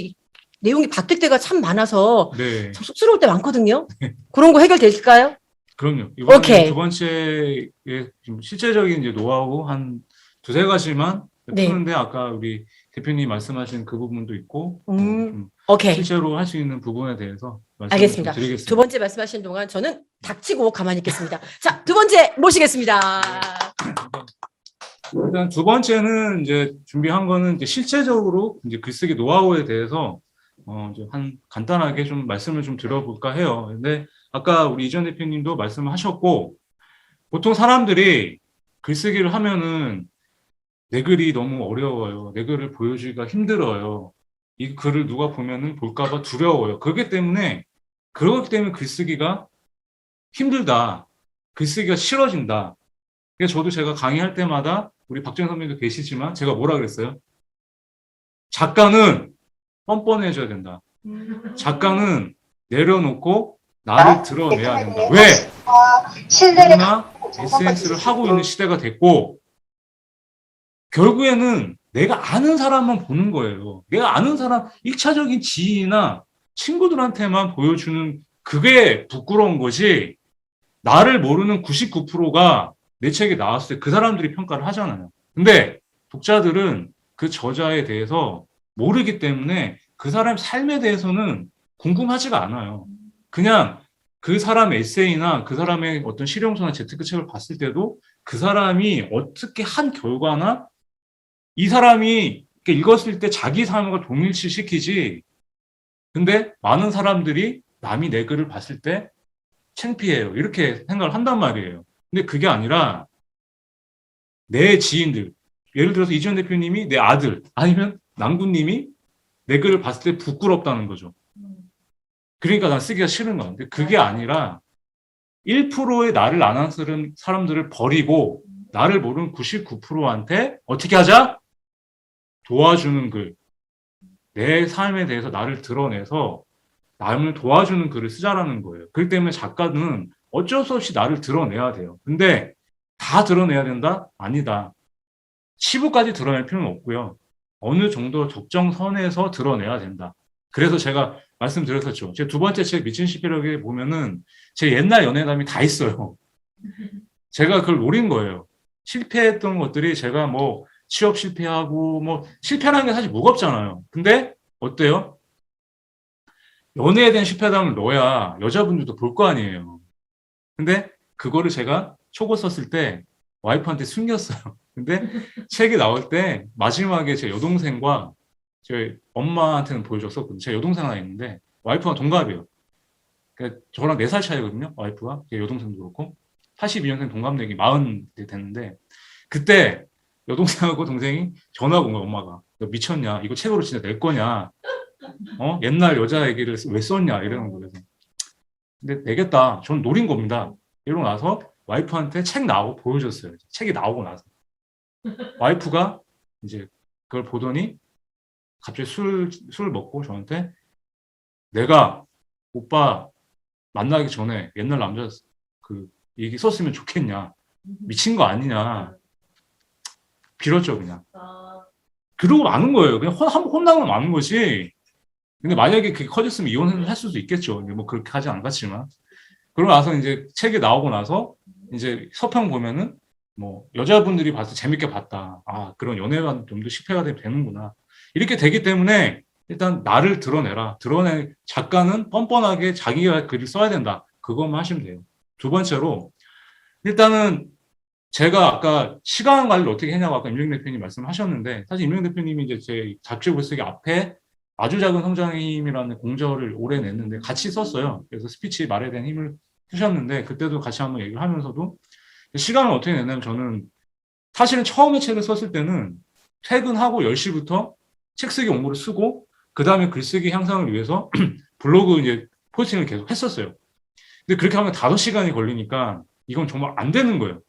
내용이 바뀔 때가 참 많아서 네. 참 쑥스러울 때 많거든요. 그런 거 해결될까요? 그럼요. 이번에 오케이. 두 번째에 좀 실제적인 이제 노하우 한 두세 가지만 네. 푸는데 아까 우리 대표님 말씀하신 그 부분도 있고 좀 오케이. 실제로 할 수 있는 부분에 대해서 말씀을 알겠습니다. 좀 드리겠습니다. 두 번째 말씀하시는 동안 저는 닥치고 가만히 있겠습니다. 자, 두 번째 모시겠습니다. 일단 두 번째는 이제 준비한 거는 이제 실제적으로 이제 글쓰기 노하우에 대해서 이제 간단하게 좀 말씀을 좀 드려볼까 해요. 근데 아까 우리 이전 대표님도 말씀을 하셨고 보통 사람들이 글쓰기를 하면은 내 글이 너무 어려워요. 내 글을 보여주기가 힘들어요. 이 글을 누가 보면은 볼까봐 두려워요. 그렇기 때문에 글쓰기가 힘들다. 글쓰기가 싫어진다. 그래서 제가 강의할 때마다 우리 박정 선배님도 계시지만 제가 뭐라 그랬어요? 작가는 뻔뻔해져야 된다. 작가는 내려놓고 나를 드러내야 된다. 왜? 누구나 SNS를 하고 있는 시대가 됐고 결국에는 내가 아는 사람만 보는 거예요. 내가 아는 사람, 1차적인 지인이나 친구들한테만 보여주는 그게 부끄러운 거지 나를 모르는 99%가 내 책이 나왔을 때 그 사람들이 평가를 하잖아요. 근데 독자들은 그 저자에 대해서 모르기 때문에 그 사람의 삶에 대해서는 궁금하지가 않아요. 그냥 그 사람 에세이나 그 사람의 어떤 실용서나 재테크책을 봤을 때도 그 사람이 어떻게 한 결과나 이 사람이 읽었을 때 자기 삶과 동일시시키지. 근데 많은 사람들이 남이 내 글을 봤을 때 창피해요. 이렇게 생각을 한단 말이에요. 근데 그게 아니라 내 지인들, 예를 들어서 이지원 대표님이 내 아들 아니면 남군님이 내 글을 봤을 때 부끄럽다는 거죠. 그러니까 난 쓰기가 싫은 거야. 근데 그게 아니라 1%의 나를 안 아는 사람들을 버리고 나를 모르는 99%한테 어떻게 하자? 도와주는 글. 내 삶에 대해서 나를 드러내서 남을 도와주는 글을 쓰자라는 거예요. 그렇기 때문에 작가는 어쩔 수 없이 나를 드러내야 돼요. 근데 다 드러내야 된다? 아니다. 치부까지 드러낼 필요는 없고요. 어느 정도 적정선에서 드러내야 된다. 그래서 제가 말씀드렸었죠. 제 두 번째 책 미친 시피력에 보면은 제 옛날 연애담이 다 있어요. 제가 그걸 노린 거예요. 실패했던 것들이 제가 뭐 취업 실패하고 뭐 실패라는 게 사실 무겁잖아요. 근데 어때요? 연애에 대한 실패담을 넣어야 여자분들도 볼 거 아니에요. 근데 그거를 제가 초고 썼을 때 와이프한테 숨겼어요. 근데 책이 나올 때 마지막에 제 여동생과 제 엄마한테는 보여줬었거든요. 제 여동생 하나 있는데 와이프가 동갑이에요. 그러니까 저랑 4살 차이거든요. 와이프가. 제 여동생도 그렇고. 82년생 동갑내기 40 됐는데 그때 여동생하고 동생이 전화가 온 거야, 엄마가. 너 미쳤냐? 이거 책으로 진짜 낼 거냐? 옛날 여자 얘기를 왜 썼냐? 이러는 거예요. 근데 내겠다. 전 노린 겁니다. 이러고 나서 와이프한테 책 나오고 보여줬어요. 책이 나오고 나서. 와이프가 이제 그걸 보더니 갑자기 술 먹고 저한테 내가 오빠 만나기 전에 옛날 남자 그 얘기 썼으면 좋겠냐. 미친 거 아니냐. 빌었죠, 그냥. 그러고 마는 거예요. 그냥 한번 혼나고 마는 거지. 근데 만약에 그게 커졌으면 이혼을 할 수도 있겠죠. 뭐 그렇게 하지 않았지만. 그러고 나서 이제 책이 나오고 나서 이제 서평 보면은 뭐 여자분들이 봐서 재밌게 봤다. 아, 그런 연애관 좀더 실패가 되는구나. 이렇게 되기 때문에 일단 나를 드러내라. 작가는 뻔뻔하게 자기가 글을 써야 된다. 그것만 하시면 돼요. 두 번째로 일단은 제가 아까 시간 관리를 어떻게 했냐고 아까 임영 대표님 말씀하셨는데 사실 임영 대표님이 이제 제 잡지 글쓰기 앞에 아주 작은 성장의 힘이라는 공저를 오래 냈는데 같이 썼어요. 그래서 스피치 말에 대한 힘을 쓰셨는데 그때도 같이 한번 얘기를 하면서도 시간을 어떻게 냈냐면 저는 사실은 처음에 책을 썼을 때는 퇴근하고 10시부터 책 쓰기 원고를 쓰고 그 다음에 글쓰기 향상을 위해서 블로그 이제 포스팅을 계속 했었어요. 근데 그렇게 하면 5시간이 걸리니까 이건 정말 안 되는 거예요.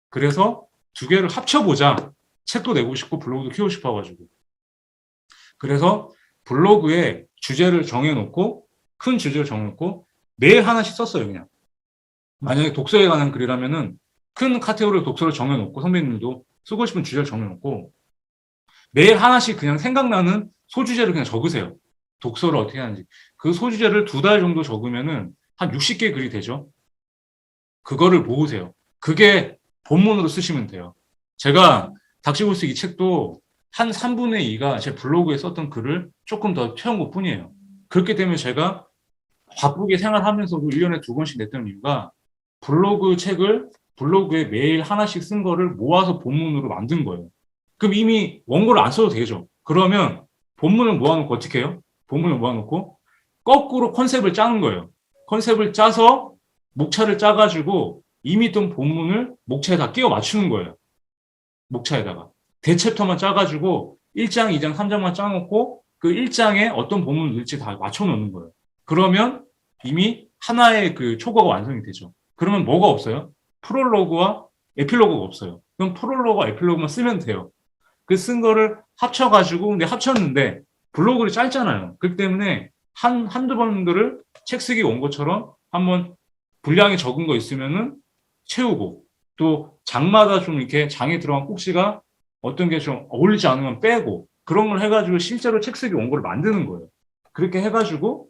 그래서 두 개를 합쳐보자. 책도 내고 싶고 블로그도 키우고 싶어가지고. 그래서 블로그에 주제를 정해놓고 큰 주제를 정해놓고 매일 하나씩 썼어요. 그냥. 만약에 독서에 관한 글이라면은 큰 카테고리 독서를 정해놓고 선배님들도 쓰고 싶은 주제를 정해놓고 매일 하나씩 그냥 생각나는 소주제를 그냥 적으세요. 독서를 어떻게 하는지. 그 소주제를 2달 정도 적으면은 한 60개 글이 되죠. 그거를 모으세요. 그게 본문으로 쓰시면 돼요. 제가 닥치골수 이 책도 한 3분의 2가 제 블로그에 썼던 글을 조금 더 채운 것 뿐이에요. 그렇기 때문에 제가 바쁘게 생활하면서도 1년에 2번씩 냈던 이유가 블로그에 매일 하나씩 쓴 거를 모아서 본문으로 만든 거예요. 그럼 이미 원고를 안 써도 되죠. 그러면 본문을 모아놓고 어떻게 해요? 본문을 모아놓고 거꾸로 컨셉을 짜는 거예요. 컨셉을 짜서 목차를 짜가지고 이미 있던 본문을 목차에다 끼워 맞추는 거예요. 목차에다가. 대챕터만 짜가지고 1장, 2장, 3장만 짜놓고 그 1장에 어떤 본문을 넣을지 다 맞춰놓는 거예요. 그러면 이미 하나의 그 초과가 완성이 되죠. 그러면 뭐가 없어요? 프롤로그와 에필로그가 없어요. 그럼 프롤로그와 에필로그만 쓰면 돼요. 그 쓴 거를 합쳐가지고, 근데 합쳤는데 블로그를 짧잖아요. 그렇기 때문에 한두 번들을 책 쓰기 원고처럼 한번 분량이 적은 거 있으면은 채우고 또 장마다 좀 이렇게 장에 들어간 꼭지가 어떤 게 좀 어울리지 않으면 빼고 그런 걸 해가지고 실제로 책 쓰기 원고를 만드는 거예요. 그렇게 해가지고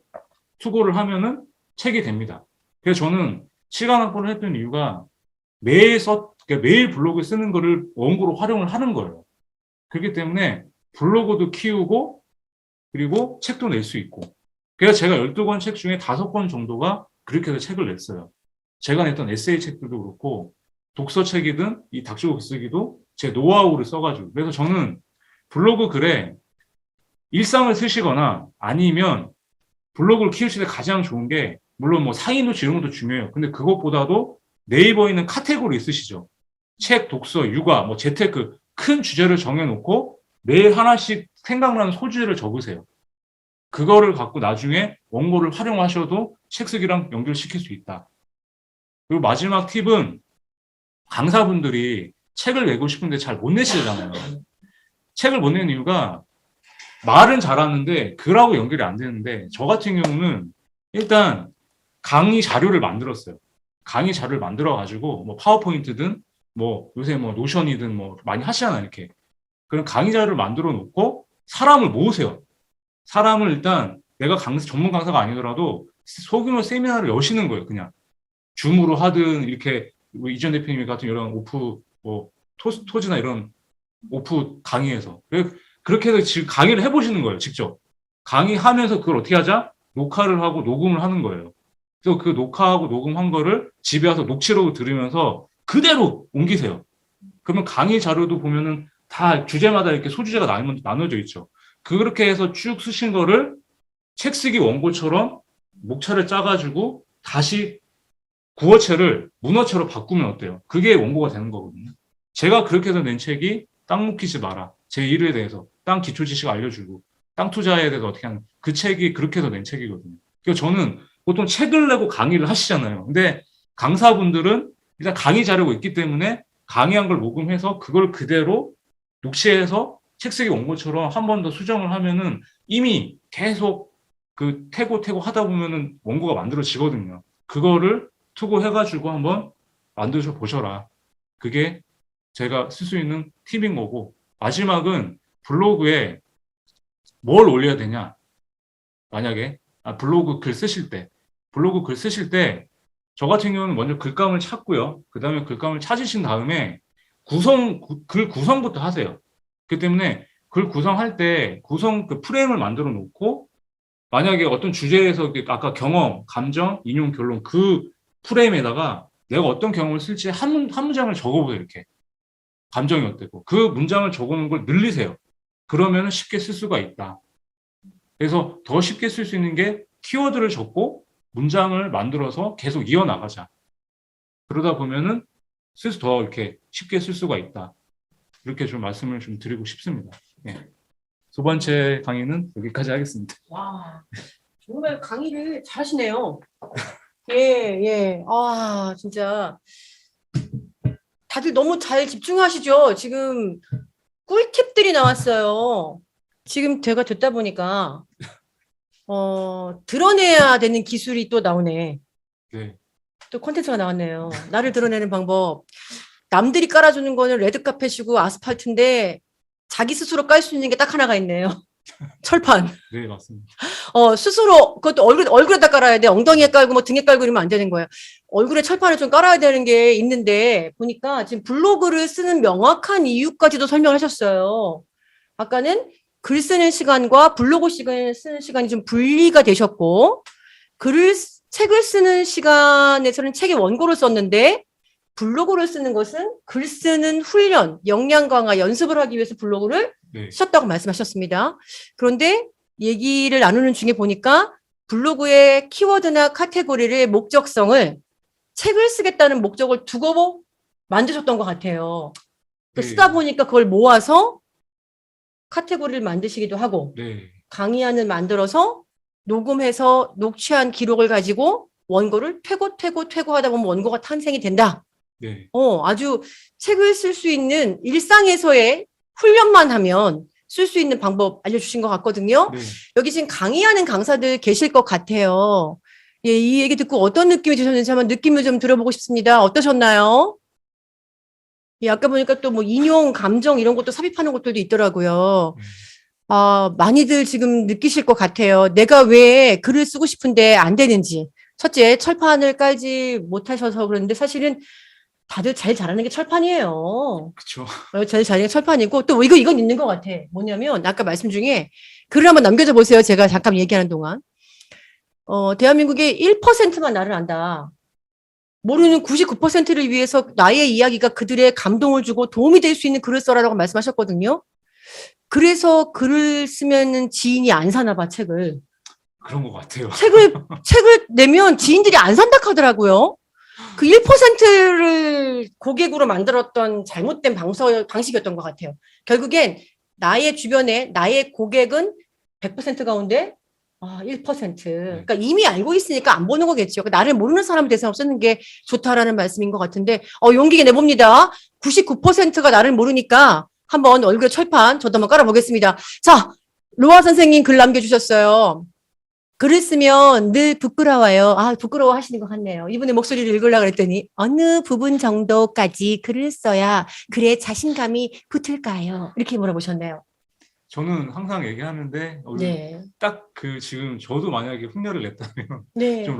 투고를 하면은 책이 됩니다. 그래서 저는 시간 확보를 했던 이유가 그러니까 매일 블로그 쓰는 거를 원고로 활용을 하는 거예요. 그렇기 때문에 블로그도 키우고 그리고 책도 낼 수 있고 그래서 제가 12권 책 중에 5권 정도가 그렇게 해서 책을 냈어요. 제가 냈던 에세이 책들도 그렇고 독서책이든 이 닥치고 글쓰기도 제 노하우를 써가지고 그래서 저는 블로그 글에 일상을 쓰시거나 아니면 블로그를 키우실 때 가장 좋은 게 물론 뭐 상인노트 이런 것도 중요해요. 근데 그것보다도 네이버에 있는 카테고리 있으시죠. 책, 독서, 육아, 뭐 재테크 큰 주제를 정해놓고 매일 하나씩 생각나는 소주제를 적으세요. 그거를 갖고 나중에 원고를 활용하셔도 책 쓰기랑 연결시킬 수 있다. 그리고 마지막 팁은 강사분들이 책을 내고 싶은데 잘 못 내시잖아요. 책을 못 내는 이유가 말은 잘하는데 글하고 연결이 안 되는데 저 같은 경우는 일단 강의 자료를 만들었어요. 강의 자료를 만들어가지고 뭐 파워포인트든 뭐 요새 뭐 노션이든 뭐 많이 하시잖아요. 이렇게. 그런 강의 자료를 만들어 놓고 사람을 모으세요. 사람을 일단 내가 전문 강사가 아니더라도 소규모 세미나를 여시는 거예요. 그냥 줌으로 하든 이렇게 뭐 이전 대표님 같은 이런 오프 뭐 토지나 이런 오프 강의에서. 그렇게 해서 지금 강의를 해보시는 거예요, 직접. 강의하면서 그걸 어떻게 하자? 녹화를 하고 녹음을 하는 거예요. 그래서 그 녹화하고 녹음한 거를 집에 와서 녹취록을 들으면서 그대로 옮기세요. 그러면 강의 자료도 보면은 다 주제마다 이렇게 소주제가 나눠져 있죠. 그렇게 해서 쭉 쓰신 거를 책 쓰기 원고처럼 목차를 짜가지고 다시 구어체를 문어체로 바꾸면 어때요? 그게 원고가 되는 거거든요. 제가 그렇게 해서 낸 책이 땅 묵히지 마라. 제 일에 대해서 땅 기초 지식 알려주고 땅 투자에 대해서 어떻게 하는 그 책이 그렇게 해서 낸 책이거든요. 그래서 저는 보통 책을 내고 강의를 하시잖아요. 근데 강사분들은 일단 강의 자료가 있기 때문에 강의한 걸 녹음해서 그걸 그대로 녹취해서 책 쓰기 원고처럼 한 번 더 수정을 하면은 이미 계속 그 태고 하다 보면은 원고가 만들어지거든요. 그거를 투고해가지고 한번 만드셔 보셔라. 그게 제가 쓸 수 있는 팁인 거고, 마지막은 블로그에 뭘 올려야 되냐. 만약에 블로그 글 쓰실 때 저 같은 경우는 먼저 글감을 찾고요. 그 다음에 글감을 찾으신 다음에 글 구성부터 하세요. 그렇기 때문에 글 구성할 때 그 프레임을 만들어 놓고, 만약에 어떤 주제에서 아까 경험, 감정, 인용, 결론 그 프레임에다가 내가 어떤 경험을 쓸지 한 문장을 적어보세요. 이렇게 감정이 어땠고 그 문장을 적어놓은 걸 늘리세요. 그러면 쉽게 쓸 수가 있다. 그래서 더 쉽게 쓸 수 있는 게 키워드를 적고 문장을 만들어서 계속 이어나가자. 그러다 보면은 더 이렇게 쉽게 쓸 수가 있다. 이렇게 좀 말씀을 좀 드리고 싶습니다. 예. 두 번째 강의는 여기까지 하겠습니다. 와, 정말 강의를 잘하시네요. 예. 아, 진짜. 다들 너무 잘 집중하시죠? 지금 꿀팁들이 나왔어요. 지금 제가 듣다 보니까, 드러내야 되는 기술이 또 나오네. 네. 또 콘텐츠가 나왔네요. 나를 드러내는 방법. 남들이 깔아주는 거는 레드카펫이고 아스팔트인데 자기 스스로 깔 수 있는 게 딱 하나가 있네요. 철판. 네, 맞습니다. 스스로 그것도 얼굴에다 깔아야 돼. 엉덩이에 깔고 뭐 등에 깔고 이러면 안 되는 거예요. 얼굴에 철판을 좀 깔아야 되는 게 있는데 보니까 지금 블로그를 쓰는 명확한 이유까지도 설명하셨어요. 아까는 글 쓰는 시간과 블로그 쓰는 시간이 좀 분리가 되셨고 책을 쓰는 시간에서는 책의 원고를 썼는데 블로그를 쓰는 것은 글 쓰는 훈련, 역량 강화, 연습을 하기 위해서 블로그를 네. 쓰셨다고 말씀하셨습니다. 그런데 얘기를 나누는 중에 보니까 블로그의 키워드나 카테고리를 목적성을 책을 쓰겠다는 목적을 두고 만드셨던 것 같아요. 네. 쓰다 보니까 그걸 모아서 카테고리를 만드시기도 하고 네. 강의안을 만들어서 녹음해서 녹취한 기록을 가지고 원고를 퇴고 하다 보면 원고가 탄생이 된다. 네. 아주 책을 쓸 수 있는 일상에서의 훈련만 하면 쓸 수 있는 방법 알려주신 것 같거든요. 네. 여기 지금 강의하는 강사들 계실 것 같아요. 예, 이 얘기 듣고 어떤 느낌이 드셨는지 한번 느낌을 좀 들어보고 싶습니다. 어떠셨나요? 예, 아까 보니까 또 뭐 인용, 감정 이런 것도 삽입하는 것들도 있더라고요. 많이들 지금 느끼실 것 같아요. 내가 왜 글을 쓰고 싶은데 안 되는지. 첫째, 철판을 깔지 못하셔서 그런데 사실은 다들 제일 잘하는 게 철판이에요. 그쵸. 제일 잘하는 게 철판이고 또 이건 있는 것 같아. 뭐냐면 아까 말씀 중에 글을 한번 남겨줘 보세요. 제가 잠깐 얘기하는 동안. 대한민국의 1%만 나를 안다. 모르는 99%를 위해서 나의 이야기가 그들의 감동을 주고 도움이 될 수 있는 글을 써라라고 말씀하셨거든요. 그래서 글을 쓰면은 지인이 안 사나 봐, 책을. 그런 것 같아요. 책을 내면 지인들이 안 산다 하더라고요. 그 1%를 고객으로 만들었던 잘못된 방식이었던 것 같아요. 결국엔 나의 주변에 나의 고객은 100% 가운데 1%. 그러니까 이미 알고 있으니까 안 보는 거겠죠. 그러니까 나를 모르는 사람에 대해서 쓰는 게 좋다라는 말씀인 것 같은데, 용기 내봅니다. 99%가 나를 모르니까 한번 얼굴에 철판 저도 한번 깔아보겠습니다. 자, 로아 선생님 글 남겨주셨어요. 글을 쓰면 늘 부끄러워요. 부끄러워 하시는 것 같네요. 이분의 목소리를 읽으려고 그랬더니 어느 부분 정도까지 글을 써야 글에 자신감이 붙을까요? 이렇게 물어보셨네요. 저는 항상 얘기하는데 네. 딱 지금 저도 만약에 흉내를 냈다면 네. 좀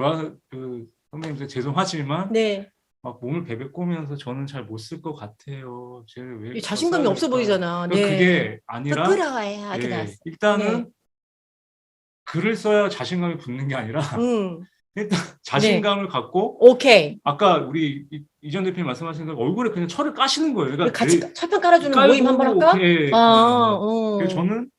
선생님들 죄송하지만 네. 막 몸을 베베꼬면서 저는 잘 못 쓸 것 같아요. 쟤는 왜 이 이렇게 자신감이 없어 써야 될까?" 보이잖아. 그러니까 네. 그게 아니라 부끄러워요. 이렇게 예, 나왔어. 일단은 네. 글을 써야 자신감이 붙는 게 아니라 일단 네. 자신감을 갖고 오케이. 아까 우리 이전 대표님 말씀하신 대로 얼굴에 그냥 철을 까시는 거예요. 우리 그러니까 같이 철판 깔아주는 모임 한번 할까? 아, 그래서 저는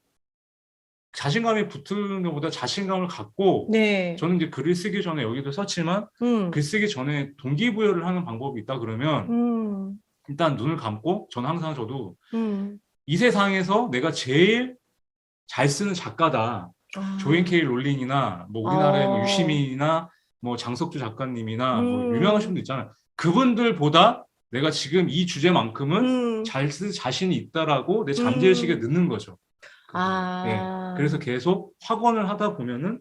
자신감이 붙는 것보다 자신감을 갖고 네. 저는 이제 글을 쓰기 전에 여기도 썼지만 글 쓰기 전에 동기부여를 하는 방법이 있다 그러면 일단 눈을 감고 저는 항상 저도 이 세상에서 내가 제일 잘 쓰는 작가다. 조앤 케이 롤링이나 뭐 우리나라의 뭐 유시민이나 뭐 장석주 작가님이나 뭐 유명하신 분들 있잖아요. 그분들보다 내가 지금 이 주제만큼은 잘 쓸 자신이 있다라고 내 잠재의식에 넣는 거죠. 네. 그래서 계속 확언을 하다 보면은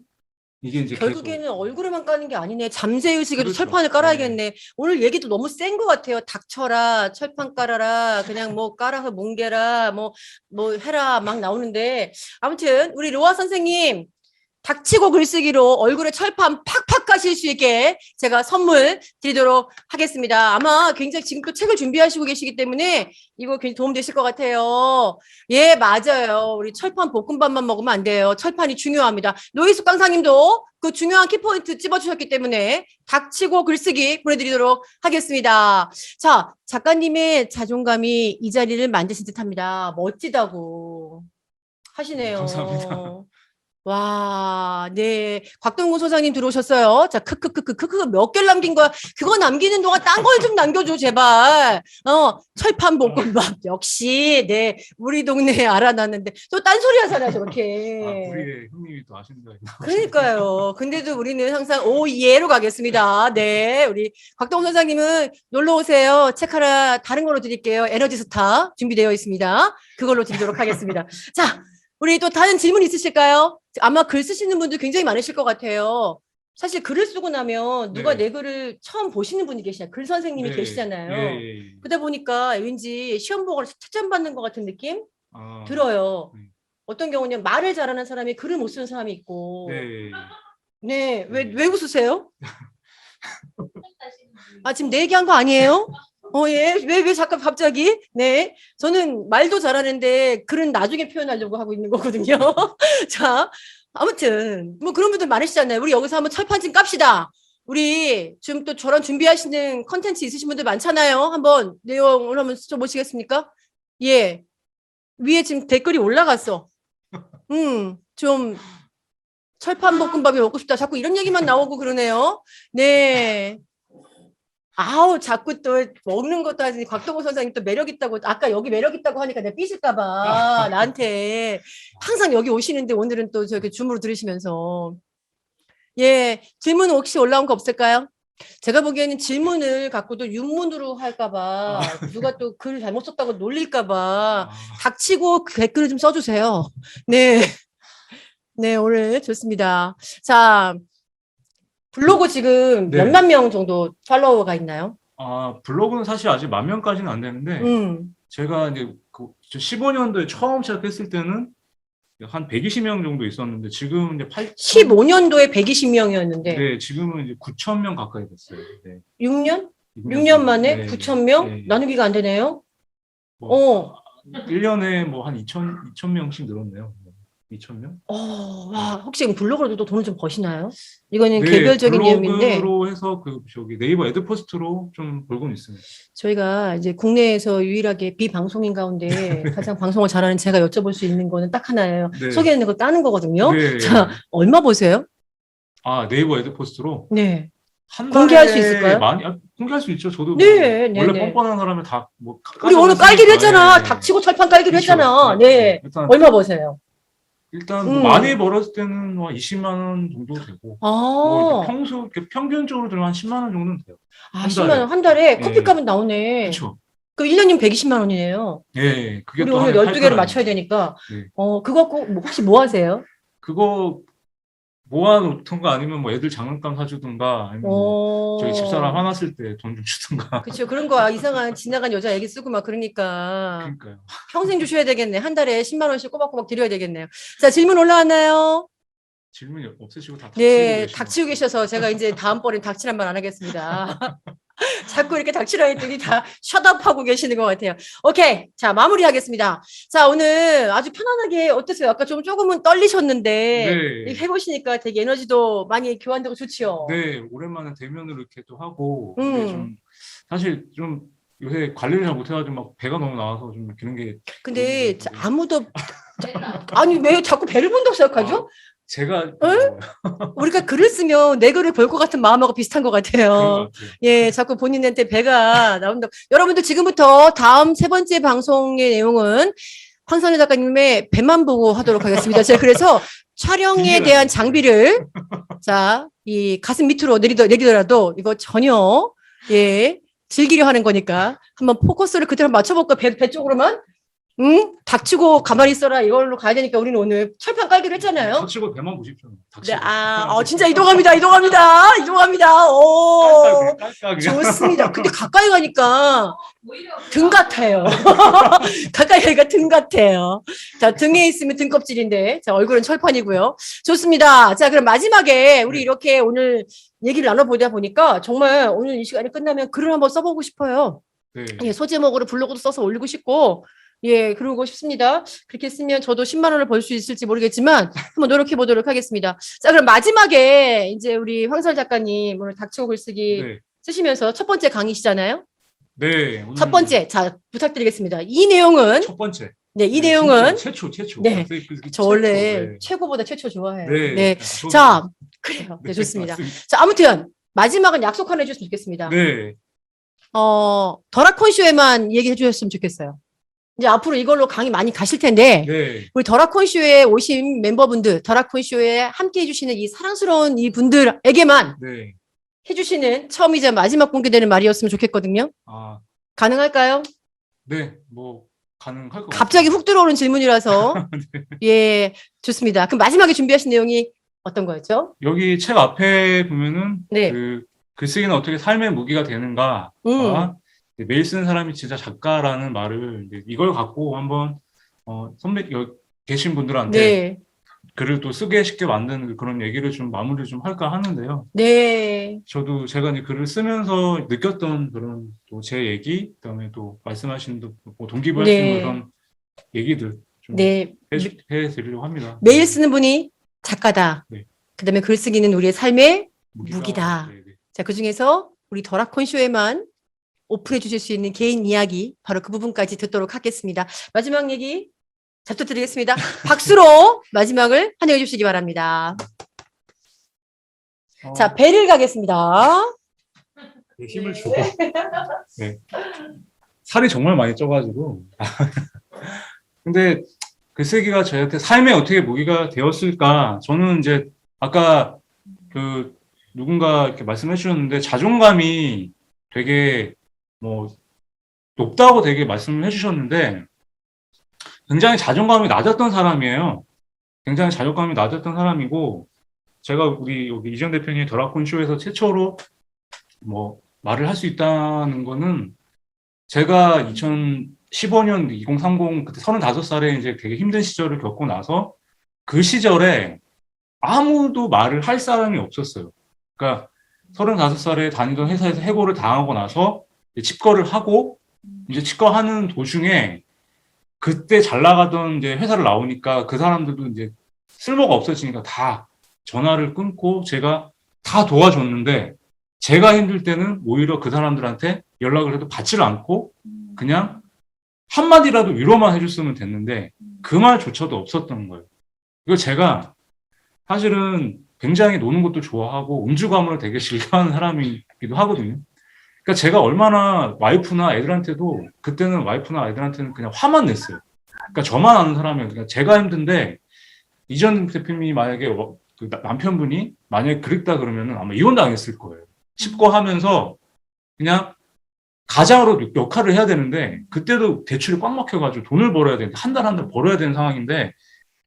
이게 이제 결국에는 계속 얼굴에만 까는 게 아니네. 잠재의식에도 그렇죠. 철판을 깔아야겠네. 오늘 얘기도 너무 센 것 같아요. 닥쳐라, 철판 깔아라, 그냥 뭐 깔아서 뭉개라, 뭐 해라 막 나오는데 아무튼 우리 로아 선생님 닥치고 글쓰기로 얼굴에 철판 팍팍 까실 수 있게 제가 선물 드리도록 하겠습니다. 아마 굉장히 지금 또 책을 준비하시고 계시기 때문에 이거 굉장히 도움되실 것 같아요. 예, 맞아요. 우리 철판 볶음밥만 먹으면 안 돼요. 철판이 중요합니다. 노희숙 강사님도 그 중요한 키포인트 찝어주셨기 때문에 닥치고 글쓰기 보내드리도록 하겠습니다. 자, 작가님의 자존감이 이 자리를 만드신 듯합니다. 멋지다고 하시네요. 감사합니다. 와, 네. 곽동근 소장님 들어오셨어요. 자, 크크크크크크 몇 개를 남긴 거야? 그거 남기는 동안 딴 걸 좀 남겨줘, 제발. 철판 볶음밥. 역시, 네. 우리 동네에 알아놨는데. 또 딴소리 하잖아요, 저렇게. 우리의 형님이 또 아신다. 그러니까요. 근데도 우리는 항상 오예로 가겠습니다. 네. 우리 곽동근 소장님은 놀러 오세요. 책 하나 다른 걸로 드릴게요. 에너지 스타 준비되어 있습니다. 그걸로 드리도록 하겠습니다. 자, 우리 또 다른 질문 있으실까요? 아마 글 쓰시는 분들 굉장히 많으실 것 같아요. 사실 글을 쓰고 나면 누가 네. 내 글을 처음 보시는 분이 계시잖아요. 글 선생님이 네. 계시잖아요. 예. 그러다 보니까 왠지 시험 보고 채점 받는 것 같은 느낌 아, 들어요. 네. 어떤 경우는 말을 잘하는 사람이 글을 못 쓰는 사람이 있고. 네. 네, 왜 네. 웃으세요? 지금 내 얘기한 거 아니에요? 예. 왜 잠깐 갑자기? 네. 저는 말도 잘하는데 글은 나중에 표현하려고 하고 있는 거거든요. 자, 아무튼 뭐 그런 분들 많으시잖아요. 우리 여기서 한번 철판 좀 깝시다. 우리 지금 또 저런 준비하시는 컨텐츠 있으신 분들 많잖아요. 한번 내용을 한번 써보시겠습니까? 예. 위에 지금 댓글이 올라갔어. 좀 철판 볶음밥이 먹고 싶다. 자꾸 이런 얘기만 나오고 그러네요. 네. 아우, 자꾸 또 먹는 것도 하지. 곽동호 선생님 또 매력 있다고. 아까 여기 매력 있다고 하니까 내가 삐질까봐 나한테 항상 여기 오시는데 오늘은 또 저기 줌으로 들으시면서. 예, 질문 혹시 올라온 거 없을까요? 제가 보기에는 질문을 갖고도 윤문으로 할까봐 누가 또 글 잘못 썼다고 놀릴까봐 닥치고 댓글을 좀 써주세요. 네. 네, 오늘 좋습니다. 자, 블로그 지금 네. 몇만 명 정도 팔로워가 있나요? 블로그는 사실 아직 10,000명까지는 안 되는데 제가 이제 그 15년도에 처음 시작했을 때는 한 120명 정도 있었는데 지금 이제 15년도에 120명이었는데 네, 지금은 이제 9,000명 가까이 됐어요. 네. 6년? 6년 만에 네. 9,000명? 네. 나누기가 안 되네요. 뭐 1년에 뭐 한 2,000명씩 늘었네요. 2,000명? 와, 혹시 블로그로도 또 돈을 좀 버시나요? 이거는 네, 개별적인 내용인데 블로그로 해서 저기 네이버 애드포스트로 좀 벌고는 있습니다. 저희가 이제 국내에서 유일하게 비방송인 가운데 가장 방송을 잘하는 제가 여쭤볼 수 있는 거는 딱 하나예요. 네. 소개하는 거 따는 거거든요. 네. 자, 얼마 보세요? 네이버 애드포스트로 네. 한 공개할 달에 수 있을까요? 공개할 수 있죠. 저도 네, 네, 원래 네. 뻔뻔한 사람을 다 뭐 우리 오늘 깔기로 했잖아. 네. 닥치고 철판 깔기로 그렇죠. 했잖아. 네. 일단 얼마 버세요? 뭐 많이 벌었을 때는 뭐 20만 원 정도 되고 뭐 평소 평균적으로 들면 한 10만 원 정도는 돼요. 한 10만 달에. 원 한 달에 네. 커피값은 나오네. 그렇죠. 그 1년이면 120만 원이네요. 예, 그게 우리 또 오늘 한 12개를 8,000 맞춰야 되니까. 네. 그거 혹시 뭐 하세요? 그거 모아놓던가 아니면 뭐 애들 장난감 사주든가 아니면 뭐 저희 집사람 화났을 때 돈 좀 주든가. 그렇죠. 그런 거 이상한 지나간 여자 애기 쓰고 막 그러니까 그러니까요. 평생 주셔야 되겠네. 한 달에 10만 원씩 꼬박꼬박 드려야 되겠네요. 자, 질문 올라왔나요? 질문이 없으시고 다 네, 닥치고 닥치고 계셔서 제가 이제 다음번엔 닥치란 말 안 하겠습니다. 자꾸 이렇게 닥치라 했더니 다 셧업하고 계시는 것 같아요. 오케이. 자, 마무리하겠습니다. 자, 오늘 아주 편안하게 어떠세요? 아까 조금은 떨리셨는데 네. 이렇게 해보시니까 되게 에너지도 많이 교환되고 좋지요. 네, 오랜만에 대면으로 이렇게 또 하고, 근데 좀, 음. 사실 좀 요새 관리를 잘 못해가지고 막 배가 너무 나와서 좀 기는 게. 근데 좀- 아무도 내가 아니 왜 자꾸 배를 본다고 생각하죠? 제가 우리가 글을 쓰면 내 글을 볼 것 같은 마음하고 비슷한 것 그런 같아요. 것 같아요. 예, 자꾸 본인한테 배가 나온다. 여러분들 지금부터 다음 세 번째 방송의 내용은 황선혜 작가님의 배만 보고 하도록 하겠습니다. 제가 그래서 촬영에 대한 장비를 자, 이 가슴 밑으로 내리더라도 이거 전혀 예, 즐기려 하는 거니까 한번 포커스를 그대로 맞춰볼까? 배 쪽으로만? 응? 닥치고 가만히 있어라. 이걸로 가야 되니까 우리는 오늘 철판 깔기로 했잖아요. 닥치고 배만 보십시오. 네, 닥치고. 진짜 이동합니다. 오, 깔깔하게. 좋습니다. 근데 가까이 가니까 오히려 등 같아요. 가까이 가니까 등 같아요. 자, 등에 있으면 등껍질인데, 자, 얼굴은 철판이고요. 좋습니다. 자, 그럼 마지막에 우리 네. 이렇게 오늘 얘기를 나눠보다 보니까 정말 오늘 이 시간이 끝나면 글을 한번 써보고 싶어요. 네. 예, 소제목으로 블로그도 써서 올리고 싶고, 예, 그러고 싶습니다. 그렇게 쓰면 저도 10만 원을 벌 수 있을지 모르겠지만, 한번 노력해 보도록 하겠습니다. 자, 그럼 마지막에 이제 우리 황설 작가님 오늘 닥치고 글쓰기 네. 쓰시면서 첫 번째 강의시잖아요. 네. 오늘 첫 번째, 자, 부탁드리겠습니다. 이 내용은, 첫 번째. 네, 이 네, 내용은, 최초. 네. 저 원래 네. 최고보다 최초 좋아해요. 네. 네. 저도- 자, 그래요. 네, 좋습니다. 맞습니다. 자, 아무튼, 마지막은 약속 하나 해줬으면 좋겠습니다. 네. 더라콘쇼에만 얘기해 주셨으면 좋겠어요. 이제 앞으로 이걸로 강의 많이 가실 텐데, 네. 우리 더라콘쇼에 오신 멤버분들, 더라콘쇼에 함께 해주시는 이 사랑스러운 이 분들에게만 네. 해주시는 처음이자 마지막 공개되는 말이었으면 좋겠거든요. 아, 가능할까요? 네. 뭐 가능할 것 같아요. 갑자기 훅 들어오는 질문이라서. 예, 좋습니다. 그럼 마지막에 준비하신 내용이 어떤 거였죠? 여기 책 앞에 보면은 네. 그 글쓰기는 어떻게 삶의 무기가 되는가. 매일 쓰는 사람이 진짜 작가라는 말을 이걸 갖고 한번 선배 여기 계신 분들한테 네. 글을 또 쓰게 쉽게 만드는 그런 얘기를 좀 마무리 좀 할까 하는데요. 네. 저도 제가 이제 글을 쓰면서 느꼈던 그런 또 제 얘기, 그다음에 또 말씀하신 뭐 동기부여하시는 네. 그런 얘기들 좀 네. 해드리려고 합니다. 매일 쓰는 분이 작가다. 네. 그 다음에 글쓰기는 우리의 삶의 무기다. 네, 네. 자, 그 중에서 우리 더라콘쇼에만 오픈해 주실 수 있는 개인 이야기, 바로 그 부분까지 듣도록 하겠습니다. 마지막 얘기 잘 부탁드리겠습니다. 박수로 마지막을 환영해 주시기 바랍니다. 자, 배를 가겠습니다. 네, 힘을 주고. 네. 살이 정말 많이 쪄가지고. 근데 글쓰기가 저한테 삶에 어떻게 무기가 되었을까? 저는 이제 아까 그 누군가 이렇게 말씀해 주셨는데 자존감이 되게 뭐 높다고 되게 말씀을 해 주셨는데 굉장히 자존감이 낮았던 사람이에요. 굉장히 자존감이 낮았던 사람이고 제가 우리 여기 이정 대표님 더라콘 쇼에서 최초로 뭐 말을 할 수 있다는 거는 제가 2015년 2030 그때 35살에 이제 되게 힘든 시절을 겪고 나서 그 시절에 아무도 말을 할 사람이 없었어요. 그러니까 35살에 다니던 회사에서 해고를 당하고 나서 집거를 하고 이제 집거하는 도중에 그때 잘 나가던 이제 회사를 나오니까 그 사람들도 이제 쓸모가 없어지니까 다 전화를 끊고 제가 다 도와줬는데 제가 힘들 때는 오히려 그 사람들한테 연락을 해도 받지를 않고 그냥 한마디라도 위로만 해줬으면 됐는데 그 말조차도 없었던 거예요. 이거 제가 사실은 굉장히 노는 것도 좋아하고 음주가문을 되게 즐겨하는 사람이기도 하거든요. 그러니까 제가 얼마나 와이프나 애들한테도 그때는 와이프나 애들한테는 그냥 화만 냈어요. 그러니까 저만 아는 사람이에요. 그러니까 제가 힘든데 이전 대표님이 만약에 그 남편분이 만약에 그랬다 그러면은 아마 이혼당했을 거예요. 집거하면서 그냥 가장으로 역할을 해야 되는데 그때도 대출이 꽉 막혀가지고 돈을 벌어야 되는데 한 달 한 달 벌어야 되는 상황인데